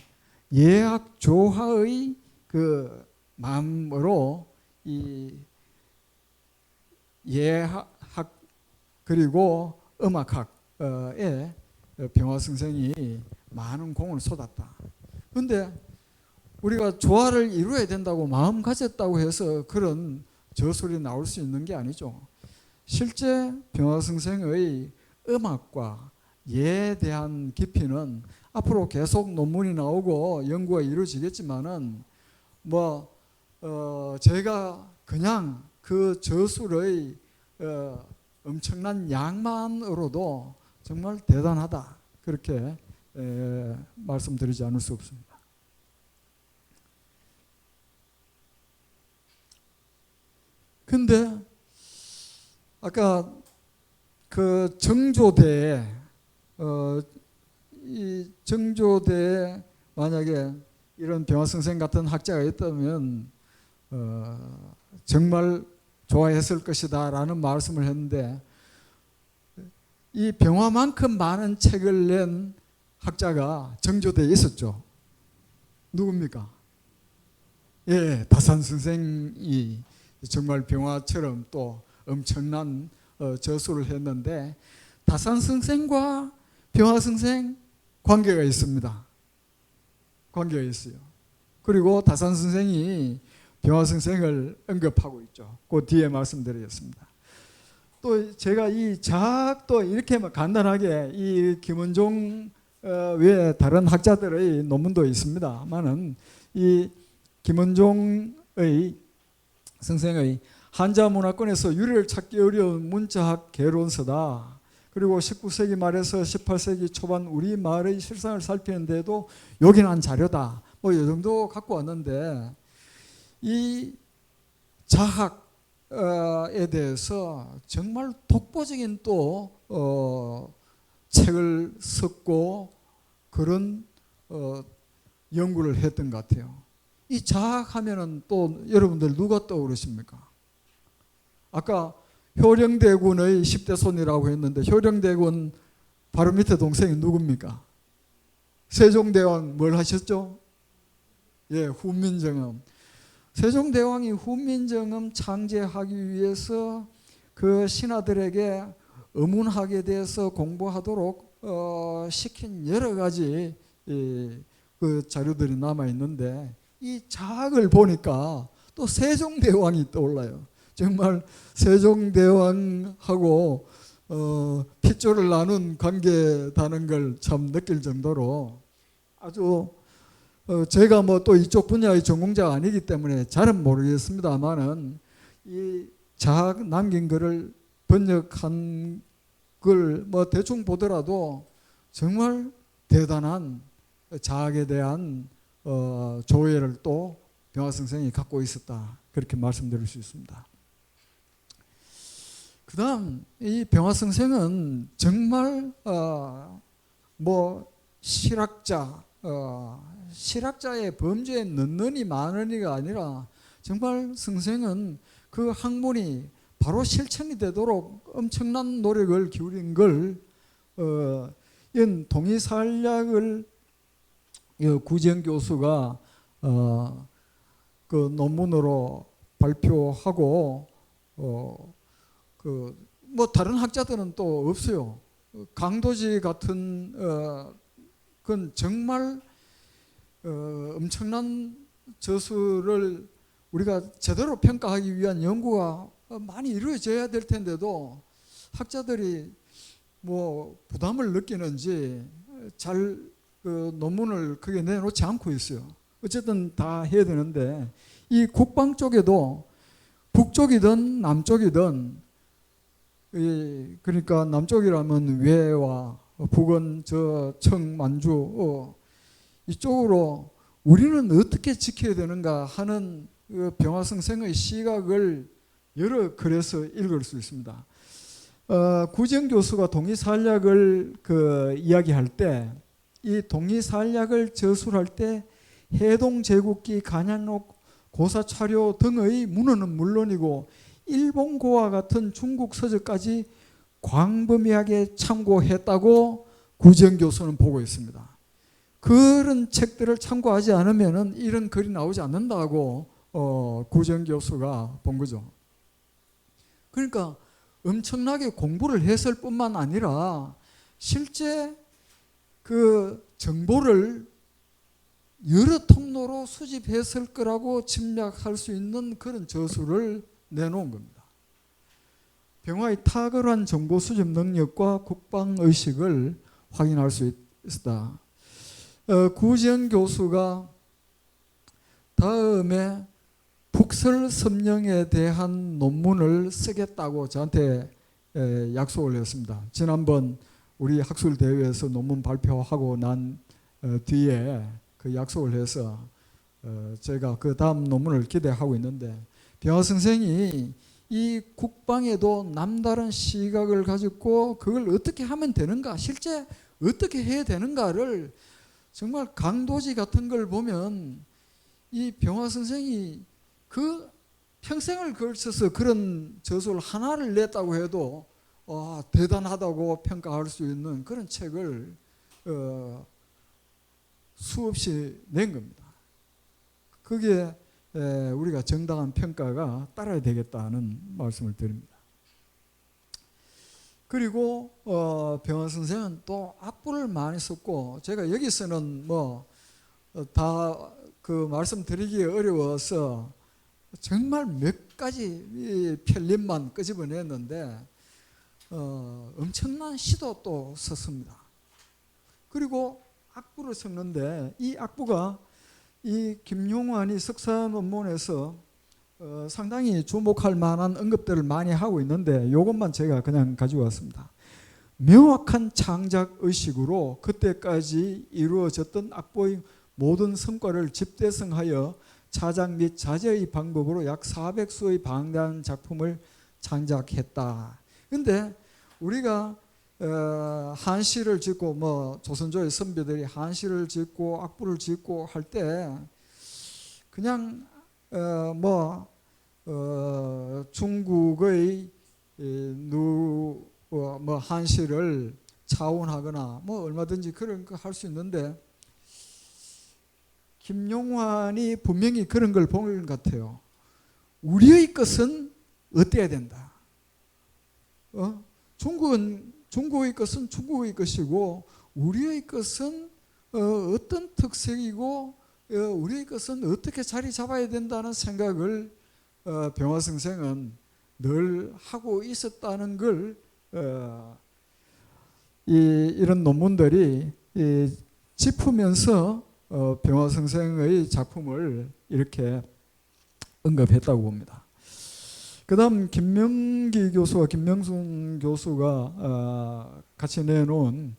예학 조화의 그 마음으로 이 예학 그리고 음악학에 병화 선생이 많은 공을 쏟았다. 그런데 우리가 조화를 이루어야 된다고 마음 가졌다고 해서 그런 저술이 나올 수 있는 게 아니죠. 실제 병화 선생의 음악과 예에 대한 깊이는 앞으로 계속 논문이 나오고 연구가 이루어지겠지만은 제가 그냥 그 저술의 엄청난 양만으로도 정말 대단하다 그렇게 말씀드리지 않을 수 없습니다. 근데 아까 그 정조대에 이 정조대에 만약에 이런 병화 선생 같은 학자가 있다면 정말 좋아했을 것이다 라는 말씀을 했는데 이 병화만큼 많은 책을 낸 학자가 정조대에 있었죠. 누굽니까? 예, 다산 선생이 정말 병화처럼 또 엄청난 저술을 했는데 다산 선생과 병화 선생 관계가 있습니다. 관계가 있어요. 그리고 다산 선생이 병화 선생을 언급하고 있죠. 그 뒤에 말씀드리겠습니다. 또 제가 이 작도 이렇게 간단하게 이 김원종 외에 다른 학자들의 논문도 있습니다만은 이 김원종의 선생의 한자문화권에서 유래를 찾기 어려운 문자학 개론서다. 그리고 19세기 말에서 18세기 초반 우리말의 실상을 살피는 데도 요긴한 자료다. 뭐 이 정도 갖고 왔는데 이 자학에 대해서 정말 독보적인 또 책을 썼고 그런 연구를 했던 것 같아요. 이 자학하면은 또 여러분들 누가 떠오르십니까? 아까 효령대군의 10대 손이라고 했는데 효령대군 바로 밑에 동생이 누굽니까? 세종대왕 뭘 하셨죠? 예, 훈민정음. 세종대왕이 훈민정음 창제하기 위해서 그 신하들에게 어문학에 대해서 공부하도록 시킨 여러 가지 그 자료들이 남아 있는데 이 자학을 보니까 또 세종대왕이 떠올라요. 정말 세종대왕하고 핏줄을 나눈 관계다는 걸 참 느낄 정도로 아주 제가 뭐 또 이쪽 분야의 전공자가 아니기 때문에 잘은 모르겠습니다만은 이 자학 남긴 글을 번역한 걸 뭐 대충 보더라도 정말 대단한 자학에 대한 조예를 또 병화 선생이 갖고 있었다, 그렇게 말씀드릴 수 있습니다. 그 다음 이 병화 선생은 정말 뭐 실학자의 범주에 넣느니 마느니가 아니라 정말 선생은 그 학문이 바로 실천이 되도록 엄청난 노력을 기울인 걸 이런 동의사학을 구지영 교수가 그 논문으로 발표하고 그 뭐 다른 학자들은 또 없어요. 강도지 같은 그건 정말 엄청난 저술을 우리가 제대로 평가하기 위한 연구가 많이 이루어져야 될 텐데도 학자들이 뭐 부담을 느끼는지 잘 그 논문을 크게 내놓지 않고 있어요. 어쨌든 다 해야 되는데 이 국방 쪽에도 북쪽이든 남쪽이든 그러니까 남쪽이라면 외와 북은 저 청만주 이쪽으로 우리는 어떻게 지켜야 되는가 하는 그 병화 선생의 시각을 여러 글에서 읽을 수 있습니다. 구지영 교수가 동의사학을 그 이야기할 때 이 동의사학을 저술할 때 해동제국기, 간양록, 고사차료 등의 문헌은 물론이고 일본고와 같은 중국 서적까지 광범위하게 참고했다고 구지영 교수는 보고 있습니다. 그런 책들을 참고하지 않으면 이런 글이 나오지 않는다고 구지영 교수가 본 거죠. 그러니까 엄청나게 공부를 했을 뿐만 아니라 실제 그 정보를 여러 통로로 수집했을 거라고 짐작할 수 있는 그런 저술을 내놓은 겁니다. 병화의 탁월한 정보 수집 능력과 국방의식을 확인할 수 있다. 구지영 교수가 다음에 북설섬령에 대한 논문을 쓰겠다고 저한테 약속을 했습니다. 지난번 우리 학술대회에서 논문 발표하고 난 뒤에 그 약속을 해서 제가 그 다음 논문을 기대하고 있는데 병화 선생이 이 국방에도 남다른 시각을 가지고 그걸 어떻게 하면 되는가, 실제 어떻게 해야 되는가를 정말 강도지 같은 걸 보면 이 병화 선생이 그 평생을 걸쳐서 그런 저술 하나를 냈다고 해도 대단하다고 평가할 수 있는 그런 책을 수없이 낸 겁니다. 그게 우리가 정당한 평가가 따라야 되겠다는 말씀을 드립니다. 그리고 병화 선생은 또 악보를 많이 썼고 제가 여기서는 뭐 다 그 말씀드리기 어려워서 정말 몇 가지 편림만 끄집어냈는데 엄청난 시도 또 썼습니다. 그리고 악보를 썼는데 이 악보가 이 김용환이 석사 논문에서 상당히 주목할 만한 언급들을 많이 하고 있는데 이것만 제가 그냥 가지고 왔습니다. 명확한 창작 의식으로 그때까지 이루어졌던 악보의 모든 성과를 집대성하여 차작 및 자재의 방법으로 약 400수의 방대한 작품을 창작했다. 근데 우리가 한시를 짓고 뭐 조선조의 선비들이 한시를 짓고 악보를 짓고 할 때 그냥 중국의 뭐 한시를 차원하거나 뭐 얼마든지 그런 거 할 수 있는데 김용환이 분명히 그런 걸 본 것 같아요. 우리의 것은 어때야 된다. 중국의 것은 중국의 것이고 우리의 것은 어떤 특색이고 우리의 것은 어떻게 자리 잡아야 된다는 생각을 병화 선생은 늘 하고 있었다는 걸 이런 논문들이 짚으면서 병화 선생의 작품을 이렇게 언급했다고 봅니다. 그 다음 김명기 교수와 김명순 교수가 같이 내놓은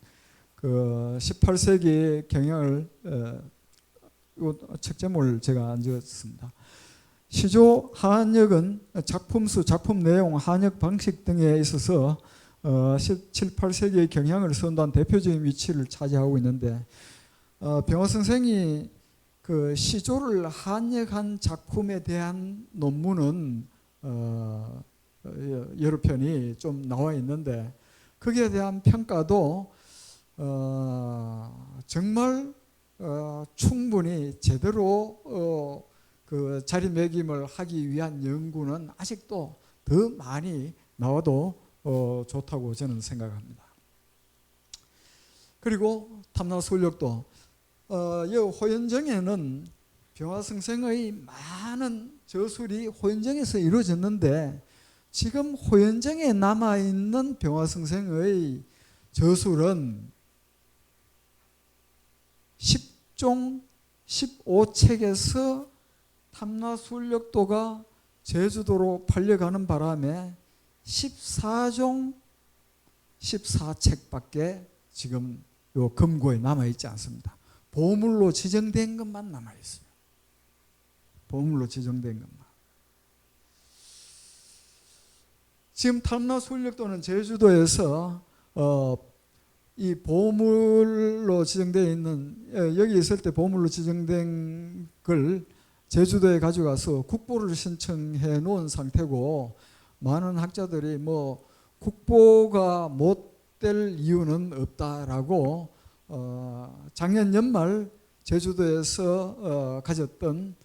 그 18세기 경향을 책 제목을 제가 안 적었습니다. 시조 한역은 작품수, 작품 내용, 한역 방식 등에 있어서 17, 18세기의 경향을 선도한 대표적인 위치를 차지하고 있는데 병화 선생이 그 시조를 한역한 작품에 대한 논문은 여러 편이 좀 나와 있는데 거기에 대한 평가도 정말 충분히 제대로 그 자리매김을 하기 위한 연구는 아직도 더 많이 나와도 좋다고 저는 생각합니다. 그리고 탐나서울역도 이 호연정에는 병화선생의 많은 저술이 호연정에서 이루어졌는데 지금 호연정에 남아있는 병화선생의 저술은 10종 15책에서 탐나술력도가 제주도로 팔려가는 바람에 14종 14책밖에 지금 요 금고에 남아있지 않습니다. 보물로 지정된 것만 남아있어요. 보물로 지정된 것만. 지금 탐나술력도는 제주도에서 이 보물로 지정되어 있는 여기 있을 때 보물로 지정된 걸 제주도에 가져가서 국보를 신청해 놓은 상태고 많은 학자들이 뭐 국보가 못 될 이유는 없다라고 작년 연말 제주도에서 가졌던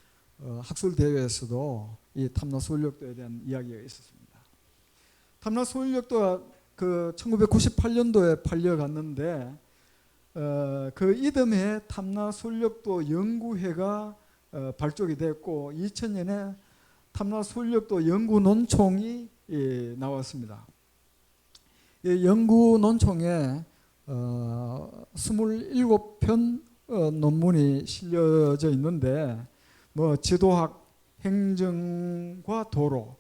학술 대회에서도 이 탐나서울역도에 대한 이야기가 있었습니다. 탐나서울역도가 그 1998년도에 팔려갔는데 그 이듬해 탐나서울역도 연구회가 발족이 됐고 2000년에 탐나서울역도 연구논총이 나왔습니다. 이 연구논총에 27편 논문이 실려져 있는데 뭐 지도학, 행정과 도로,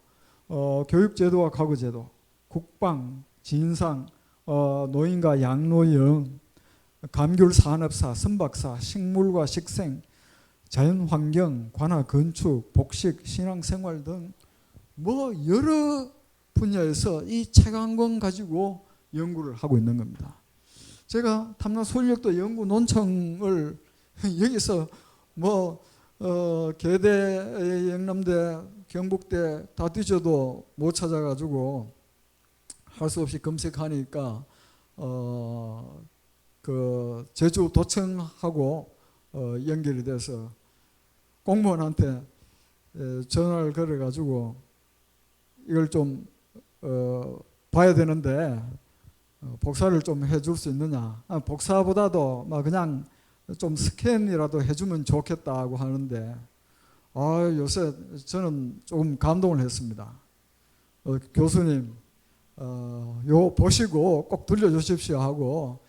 교육제도와 가구제도, 국방, 진상, 노인과 양로영, 감귤산업사, 선박사, 식물과 식생, 자연환경, 관화, 건축, 복식, 신앙생활 등 뭐 여러 분야에서 이 책 한 권 가지고 연구를 하고 있는 겁니다. 제가 탐나서울역도 연구논청을 여기서 뭐 계대, 영남대, 경북대 다 뒤져도 못 찾아가지고 할 수 없이 검색하니까 그 제주도청하고 연결이 돼서 공무원한테 전화를 걸어가지고 이걸 좀 봐야 되는데 복사를 좀 해줄 수 있느냐. 복사보다도 막 그냥 좀 스캔이라도 해주면 좋겠다고 하는데 요새 저는 조금 감동을 했습니다. 교수님 요 보시고 꼭 들려주십시오 하고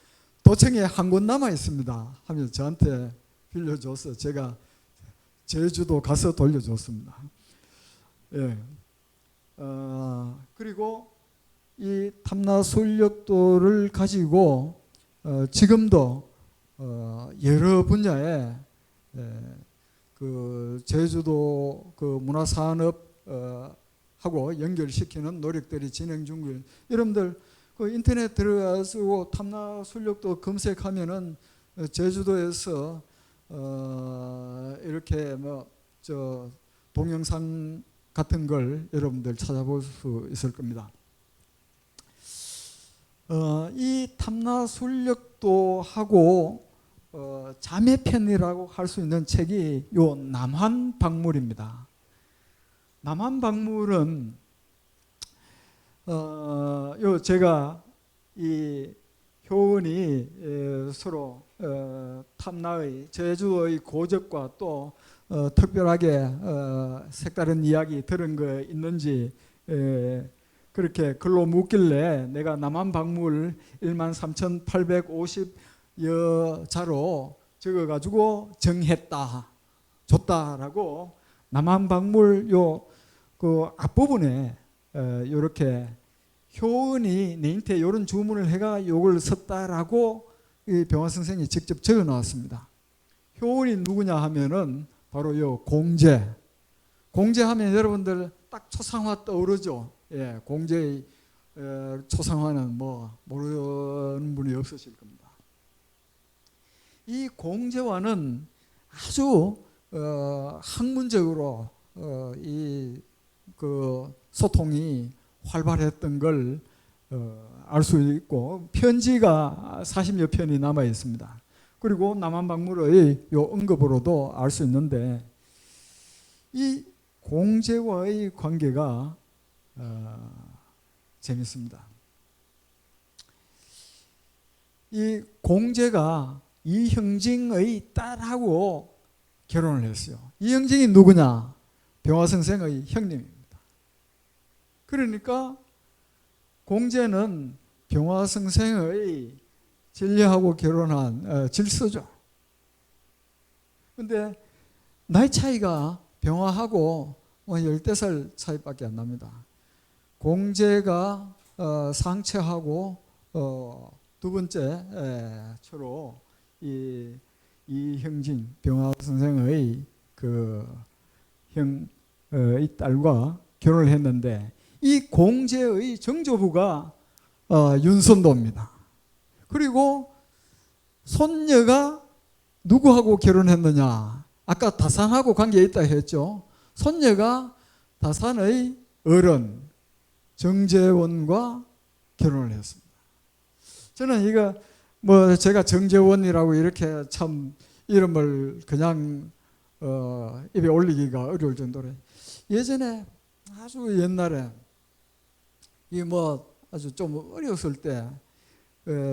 도청에 한 권 남아 있습니다 하면서 저한테 빌려줘서 제가 제주도 가서 돌려줬습니다. 예. 그리고 이 탐나서울역도를 가지고 여러 분야에 그 제주도 그 문화산업 하고 연결시키는 노력들이 진행 중일. 여러분들 그 인터넷 들어가서 탐나술력도 검색하면은 제주도에서 이렇게 뭐 저 동영상 같은 걸 여러분들 찾아볼 수 있을 겁니다. 이 탐나술력도 하고 자매편이라고 할 수 있는 책이 요 남한박물입니다. 남한박물은 요 제가 이 효은이 서로 탐나의 제주도의 고적과 또 특별하게 색다른 이야기 들은 거 있는지 그렇게 글로 묻길래 내가 남한박물 13,850여 자로 적어가지고 정했다, 줬다라고 남한박물 요 그 앞부분에 이렇게 효은이 내한테 이런 주문을 해가 요걸 썼다라고 이 병화 선생이 직접 적어 놓았습니다. 효은이 누구냐 하면은 바로 요 공제. 공제하면 여러분들 딱 초상화 떠오르죠. 예, 공제의 초상화는 뭐 모르는 분이 없으실 겁니다. 이 공제와는 아주 학문적으로 이 그 소통이 활발했던 걸 알 수 있고 편지가 40여 편이 남아 있습니다. 그리고 남한박물의 요 언급으로도 알 수 있는데 이 공제와의 관계가 재밌습니다. 이 공제가 이형징의 딸하고 결혼을 했어요. 이형징이 누구냐? 병화선생의 형님입니다. 그러니까 공제는 병화선생의 진리하고 결혼한 질서죠. 근데 나이 차이가 병화하고 10살 차이밖에 안 납니다. 공제가 상체하고 두 번째 처로 이형진 병화 선생의 그 형의 딸과 결혼을 했는데 이 공제의 정조부가 윤선도입니다. 그리고 손녀가 누구하고 결혼했느냐? 아까 다산하고 관계에 있다 했죠. 손녀가 다산의 어른 정재원과 결혼을 했습니다. 저는 이거 뭐 제가 정재원이라고 이렇게 참 이름을 그냥 입에 올리기가 어려울 정도로 예전에 아주 옛날에 이 뭐 아주 좀 어렸을 때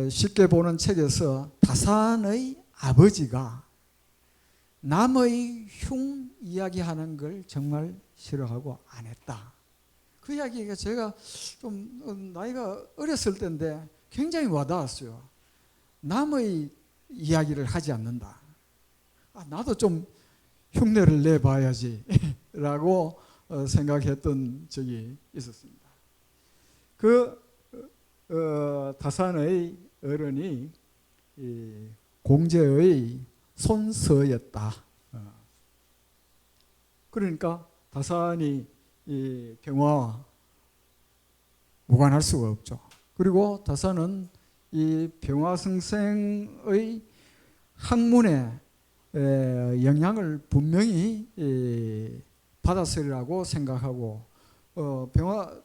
쉽게 보는 책에서 다산의 아버지가 남의 흉 이야기하는 걸 정말 싫어하고 안 했다. 그 이야기가 제가 좀 나이가 어렸을 때인데 굉장히 와닿았어요. 남의 이야기를 하지 않는다. 나도 좀 흉내를 내봐야지 라고 생각했던 적이 있었습니다. 그 다산의 어른이 공제의 손서였다. 그러니까 다산이 이 병화와 무관할 수가 없죠. 그리고 다산은 이 병화 선생의 학문에 영향을 분명히 받았으리라고 생각하고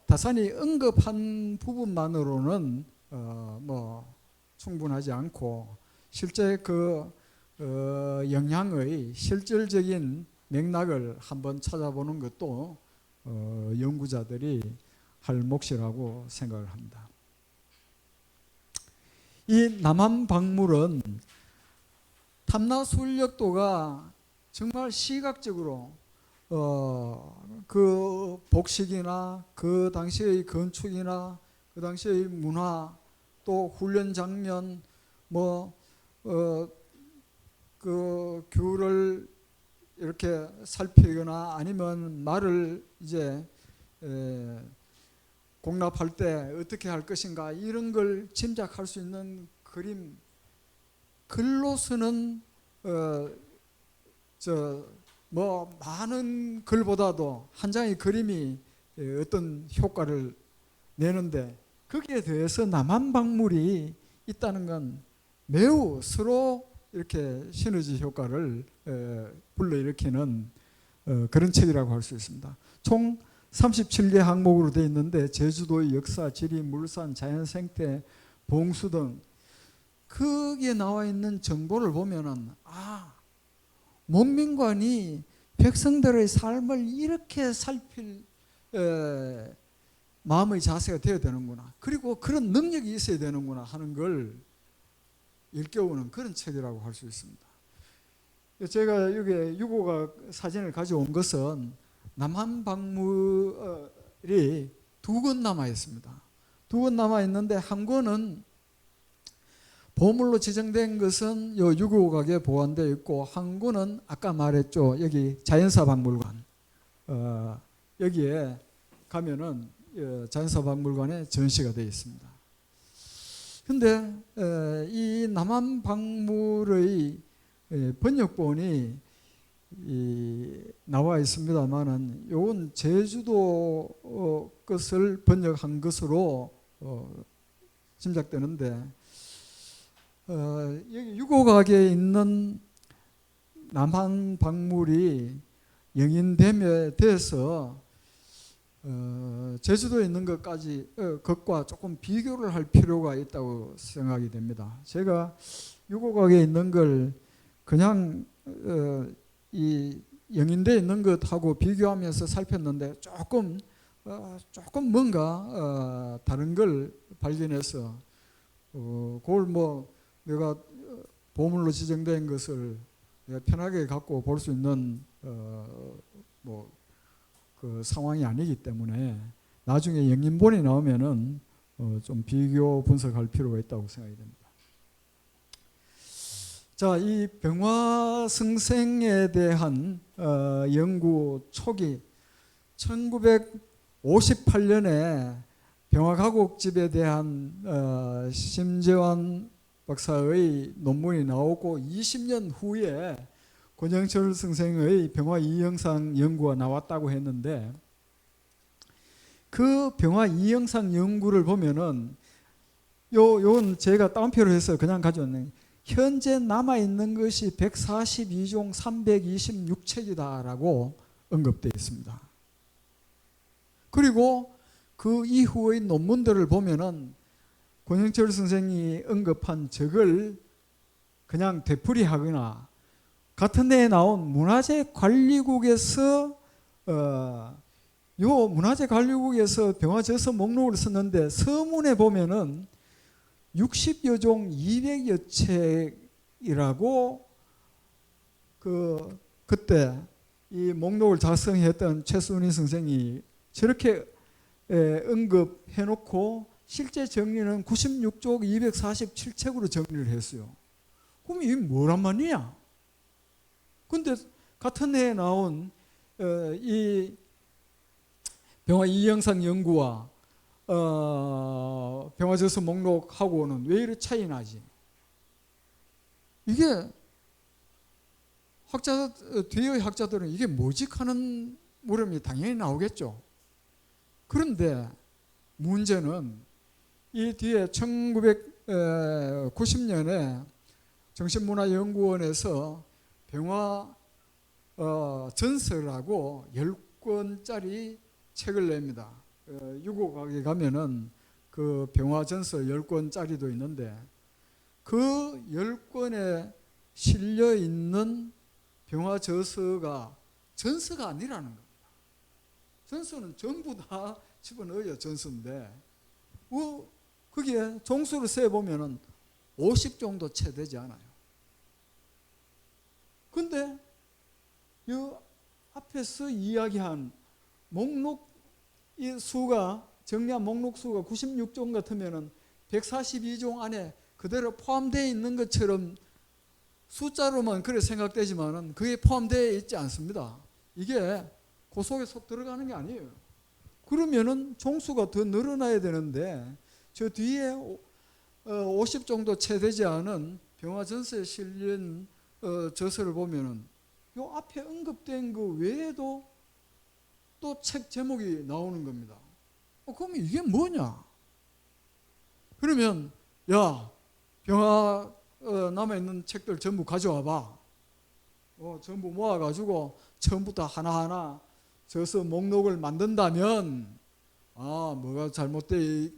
다산이 언급한 부분만으로는 뭐 충분하지 않고 실제 그 영향의 실질적인 맥락을 한번 찾아보는 것도 연구자들이 할 몫이라고 생각을 합니다. 이 남한박물은 탐나술력도가 정말 시각적으로 그 복식이나 그 당시의 건축이나 그 당시의 문화 또 훈련 장면 그 귤을 이렇게 살피거나 아니면 말을 이제 공납할 때 어떻게 할 것인가 이런 걸 짐작할 수 있는 그림 글로서는 뭐 많은 글보다도 한 장의 그림이 어떤 효과를 내는데 거기에 대해서 남한박물이 있다는 건 매우 서로 이렇게 시너지 효과를 불러일으키는 그런 책이라고 할 수 있습니다. 총 37개 항목으로 되어 있는데 제주도의 역사, 지리, 물산, 자연생태, 봉수 등 거기에 나와 있는 정보를 보면은 목민관이 백성들의 삶을 이렇게 살필 마음의 자세가 되어야 되는구나. 그리고 그런 능력이 있어야 되는구나 하는 걸 일깨우는 그런 책이라고 할 수 있습니다. 제가 여기 유고가 사진을 가져온 것은 남한박물이 2권 남아 있습니다. 2권 남아 있는데 한 권은 보물로 지정된 것은 요 유고각에 보관되어 있고 한 권은 아까 말했죠. 여기 자연사박물관 여기에 가면은 자연사박물관에 전시가 되어 있습니다. 근데 이 남한박물의 번역본이 나와 있습니다만은 요건 제주도 것을 번역한 것으로 짐작되는데 여기 유고각에 있는 남한박물이 영인됨에 대해서 제주도에 있는 것과 조금 비교를 할 필요가 있다고 생각이 됩니다. 제가 유고각에 있는 걸 그냥 이 영인되어 있는 것하고 비교하면서 살폈는데 조금 뭔가 다른 걸 발견해서 그걸 뭐 내가 보물로 지정된 것을 내가 편하게 갖고 볼 수 있는 뭐 그 상황이 아니기 때문에 나중에 영인본이 나오면은 좀 비교 분석할 필요가 있다고 생각이 됩니다. 자, 이 병화승생에 대한 연구 초기 1958년에 병화가곡집에 대한 심재환 박사의 논문이 나오고 20년 후에 권영철 선생의 병화 이영상 연구가 나왔다고 했는데 그 병화 이영상 연구를 보면은 요건 제가 따옴표를 해서 그냥 가져왔네. 현재 남아있는 것이 142종 326책이다라고 언급되어 있습니다. 그리고 그 이후의 논문들을 보면은 권영철 선생이 언급한 적을 그냥 되풀이하거나 같은 데에 나온 문화재관리국에서 요 문화재관리국에서 병화저서 목록을 썼는데 서문에 보면은 60여 종 200여 책이라고 그때 이 목록을 작성했던 최순희 선생이 저렇게 언급해 놓고 실제 정리는 96쪽 247책으로 정리를 했어요. 그럼 이게 뭐란 말이냐? 근데 같은 해에 나온 이 병화 이영상 연구와 병화저서 목록하고는 왜 이렇게 차이 나지? 이게 뒤의 학자들은 이게 뭐지 하는 물음이 당연히 나오겠죠. 그런데 문제는 이 뒤에 1990년에 정신문화연구원에서 병화 전서라고 10권짜리 책을 냅니다. 유고각에 가면은 그 병화 전서 10권짜리도 있는데 그 10권에 실려 있는 병화 저서가 전서가 아니라는 겁니다. 전서는 전부 다 집어넣어야 전서인데 거기에 종수를 세보면은 50 정도 채 되지 않아요. 근데 이 앞에서 이야기한 목록 수가 정리한 목록 수가 96종 같으면은 142종 안에 그대로 포함되어 있는 것처럼 숫자로만 그래 생각되지만은 그게 포함되어 있지 않습니다. 이게 그 속에 속 들어가는 게 아니에요. 그러면은 종수가 더 늘어나야 되는데 저 뒤에 50 정도 채 되지 않은 병화 전서에 실린 저서를 보면은 요 앞에 언급된 그 외에도 또 책 제목이 나오는 겁니다. 그러면 이게 뭐냐? 그러면 야, 병화 남아있는 책들 전부 가져와봐. 전부 모아가지고 처음부터 하나하나 저서 목록을 만든다면 뭐가 잘못되어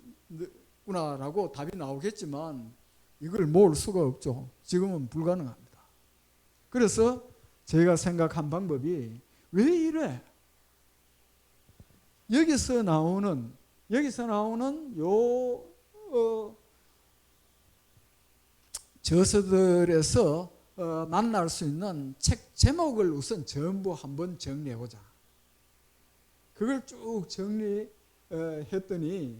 있구나라고 답이 나오겠지만 이걸 모을 수가 없죠. 지금은 불가능합니다. 그래서 제가 생각한 방법이 왜 이래? 여기서 나오는 요 저서들에서 만날 수 있는 책 제목을 우선 전부 한번 정리해보자. 그걸 쭉 정리했더니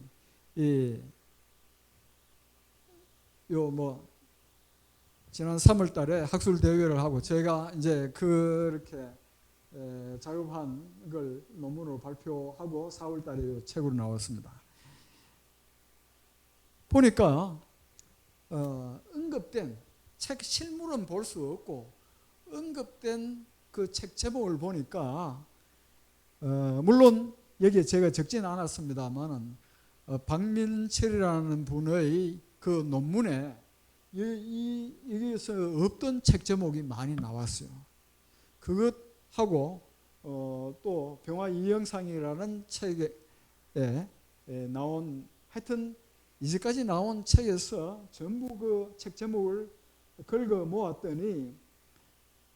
지난 3월 달에 학술 대회를 하고 제가 이제 그렇게 작업한 걸 논문으로 발표하고 4월 달에 책으로 나왔습니다. 보니까 언급된 책 실물은 볼 수 없고 언급된 그 책 제목을 보니까 물론 여기에 제가 적지는 않았습니다만은 박민철이라는 분의 그 논문에 여기에서 없던 책 제목이 많이 나왔어요. 그것하고 또 병화 이영상이라는 책에 나온 하여튼 이제까지 나온 책에서 전부 그 책 제목을 긁어 모았더니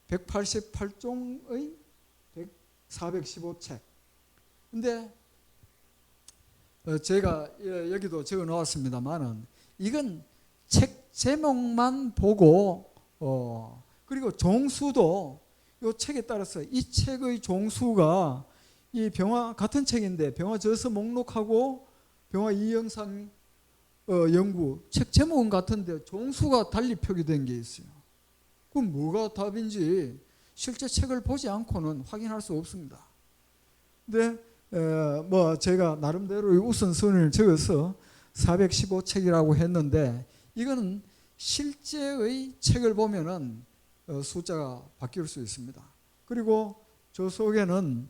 188종의 415책. 근데 제가 여기도 적어 놓았습니다만은 이건 책 제목만 보고 그리고 종수도 이 책에 따라서 이 책의 종수가 이 병화 같은 책인데 병화 저서 목록하고 병화 이영상 연구 책 제목은 같은데 종수가 달리 표기된 게 있어요. 그럼 뭐가 답인지 실제 책을 보지 않고는 확인할 수 없습니다. 근데 제가 나름대로 우선순위를 적어서 415책이라고 했는데 이거는 실제의 책을 보면은 숫자가 바뀔 수 있습니다. 그리고 저 속에는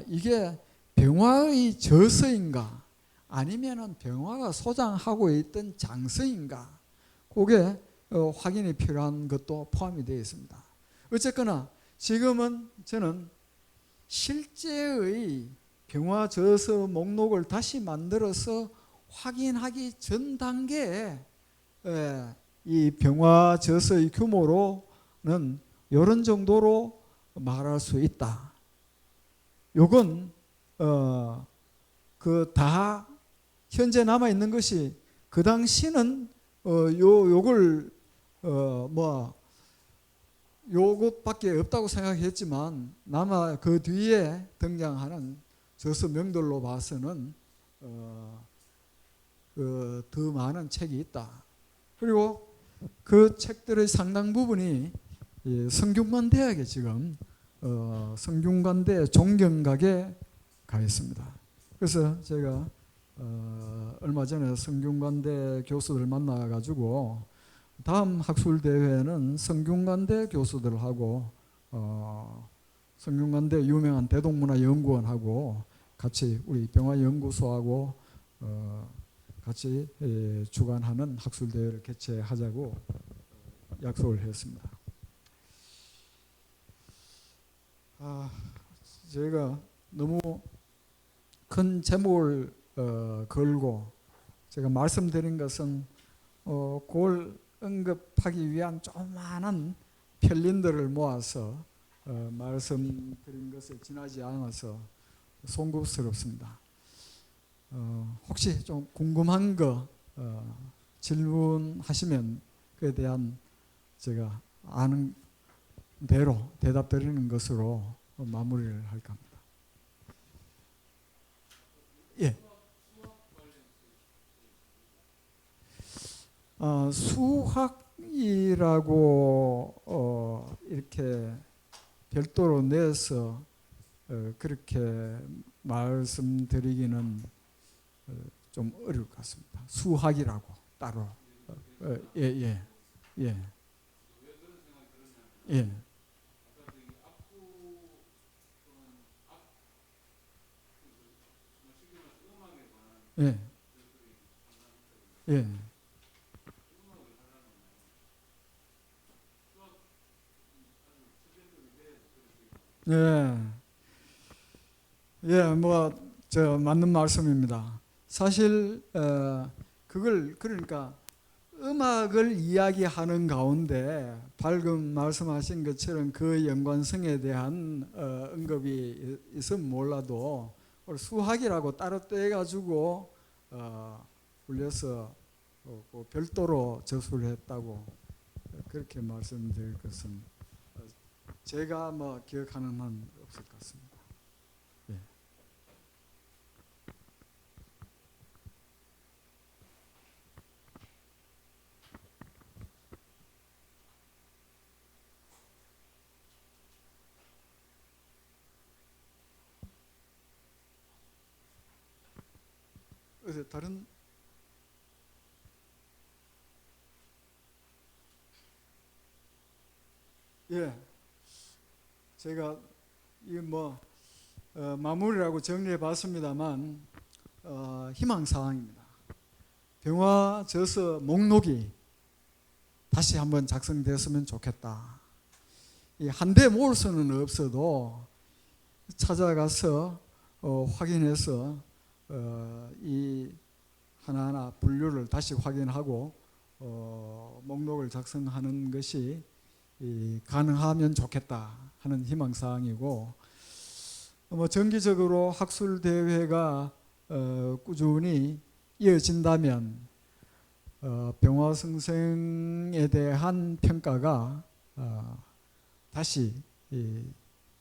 이게 병화의 저서인가 아니면은 병화가 소장하고 있던 장서인가 그게 확인이 필요한 것도 포함이 되어 있습니다. 어쨌거나 지금은 저는 실제의 병화 저서 목록을 다시 만들어서 확인하기 전 단계에 이 병화 저서의 규모로는 이런 정도로 말할 수 있다. 요건 그 다 현재 남아 있는 것이 그 당시는 요걸 요것밖에 없다고 생각했지만 아마 그 뒤에 등장하는 저서 명들로 봐서는 더 많은 책이 있다. 그리고 그 책들의 상당 부분이 성균관대학에 지금 성균관대 종경각에 가 있습니다. 그래서 제가 얼마 전에 성균관대 교수들 만나가지고 다음 학술 대회는 성균관대 교수들하고 성균관대 유명한 대동문화연구원하고 같이 우리 병화연구소하고 같이 주관하는 학술 대회를 개최하자고 약속을 했습니다. 제가 너무 큰 제목을 걸고 제가 말씀드린 것은 그걸 언급하기 위한 조그마한 편린들을 모아서 말씀드린 것에 지나지 않아서 송구스럽습니다. 혹시 좀 궁금한 거 질문하시면 그에 대한 제가 아는 대로 대답드리는 것으로 마무리를 할까 합니다. 예. 수학이라고 이렇게 별도로 내서 그렇게 말씀드리기는 좀 어려울 것 같습니다. 수학이라고 따로. 예. 예. 예. 예. 예, 맞는 말씀입니다. 사실 그걸 그러니까 음악을 이야기하는 가운데 방금 말씀하신 것처럼 그 연관성에 대한 언급이 있으면 몰라도 수학이라고 따로 떼가지고 불려서 그 별도로 저수를 했다고 그렇게 말씀드릴 것은 제가 기억하는 한 없을 것 같습니다. 예. 그래서 다른 예, 제가 이 마무리라고 정리해 봤습니다만 희망 사항입니다. 병화 저서 목록이 다시 한번 작성됐으면 좋겠다. 이 한데 모을 수는 없어도 찾아가서 확인해서 이 하나하나 분류를 다시 확인하고 목록을 작성하는 것이 가능하면 좋겠다 하는 희망사항이고, 정기적으로 학술 대회가 꾸준히 이어진다면 병화승생에 대한 평가가 다시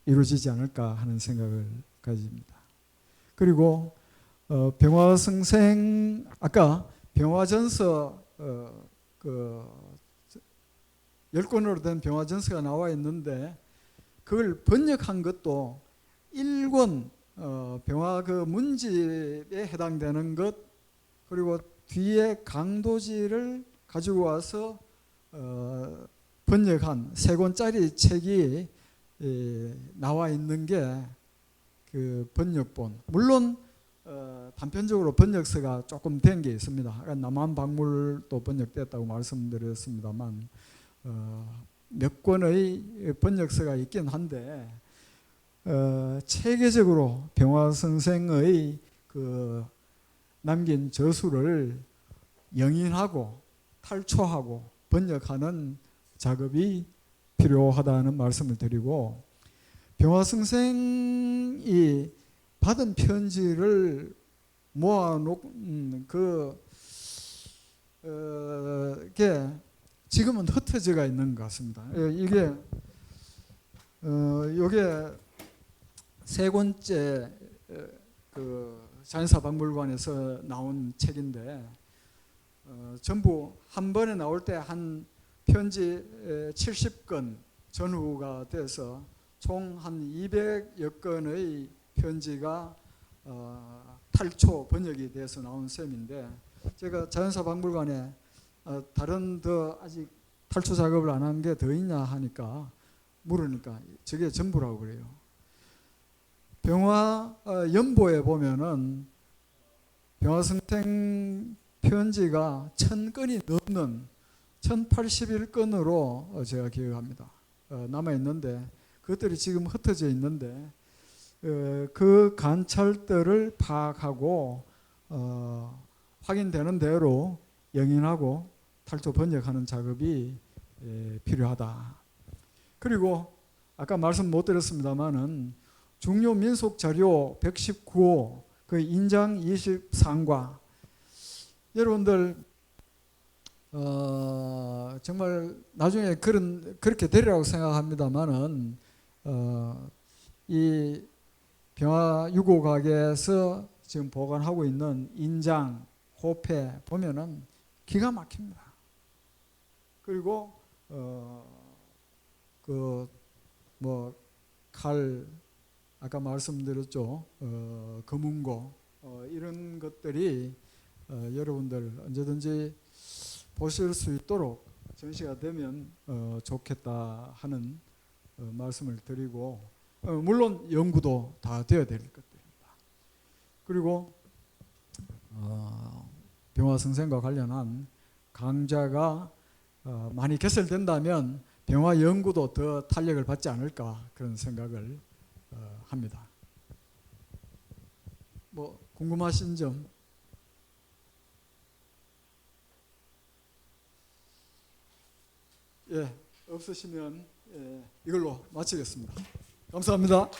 이루어지지 않을까 하는 생각을 가집니다. 그리고 병화승생 아까 병화전서 그 10권으로 된 병화전서가 나와 있는데 그걸 번역한 것도 1권 병화 그 문집에 해당되는 것, 그리고 뒤에 강도지를 가지고 와서 번역한 3권짜리 책이 나와 있는 게 그 번역본. 물론 단편적으로 번역서가 조금 된 게 있습니다. 남한박물도 번역됐다고 말씀드렸습니다만 몇 권의 번역서가 있긴 한데 체계적으로 병화 선생의 그 남긴 저수를 영인하고 탈초하고 번역하는 작업이 필요하다는 말씀을 드리고, 병화 선생이 받은 편지를 모아놓은 게 지금은 흩어져가 있는 것 같습니다. 이게 요게 3권째 그 자연사박물관에서 나온 책인데 전부 한 번에 나올 때 한 편지 70건 전후가 돼서 총 한 200여 건의 편지가 탈초 번역이 돼서 나온 셈인데, 제가 자연사박물관에 다른 더 아직 탈초 작업을 안 한 게 더 있냐 하니까 물으니까 저게 전부라고 그래요. 병화 연보에 보면은 병화승생 편지가 1000건이 넘는 1081건으로 제가 기억합니다. 남아 있는데 그것들이 지금 흩어져 있는데 그 관찰들을 파악하고 확인되는 대로 영인하고 탈초 번역하는 작업이 필요하다. 그리고 아까 말씀 못 드렸습니다만은 중요 민속 자료 119호 그 인장 23과 여러분들 정말 나중에 그렇게 되리라고 생각합니다만은 이 병화 유고각에서 지금 보관하고 있는 인장, 호패 보면은 기가 막힙니다. 그리고 칼 아까 말씀드렸죠. 검은고 이런 것들이 여러분들 언제든지 보실 수 있도록 전시가 되면 좋겠다 하는 말씀을 드리고, 물론 연구도 다 되어야 될 것들입니다. 그리고 병화 성생과 관련한 강좌가 많이 개설된다면 병화 연구도 더 탄력을 받지 않을까 그런 생각을 합니다. 뭐 궁금하신 점? 예, 없으시면 이걸로 마치겠습니다. 감사합니다.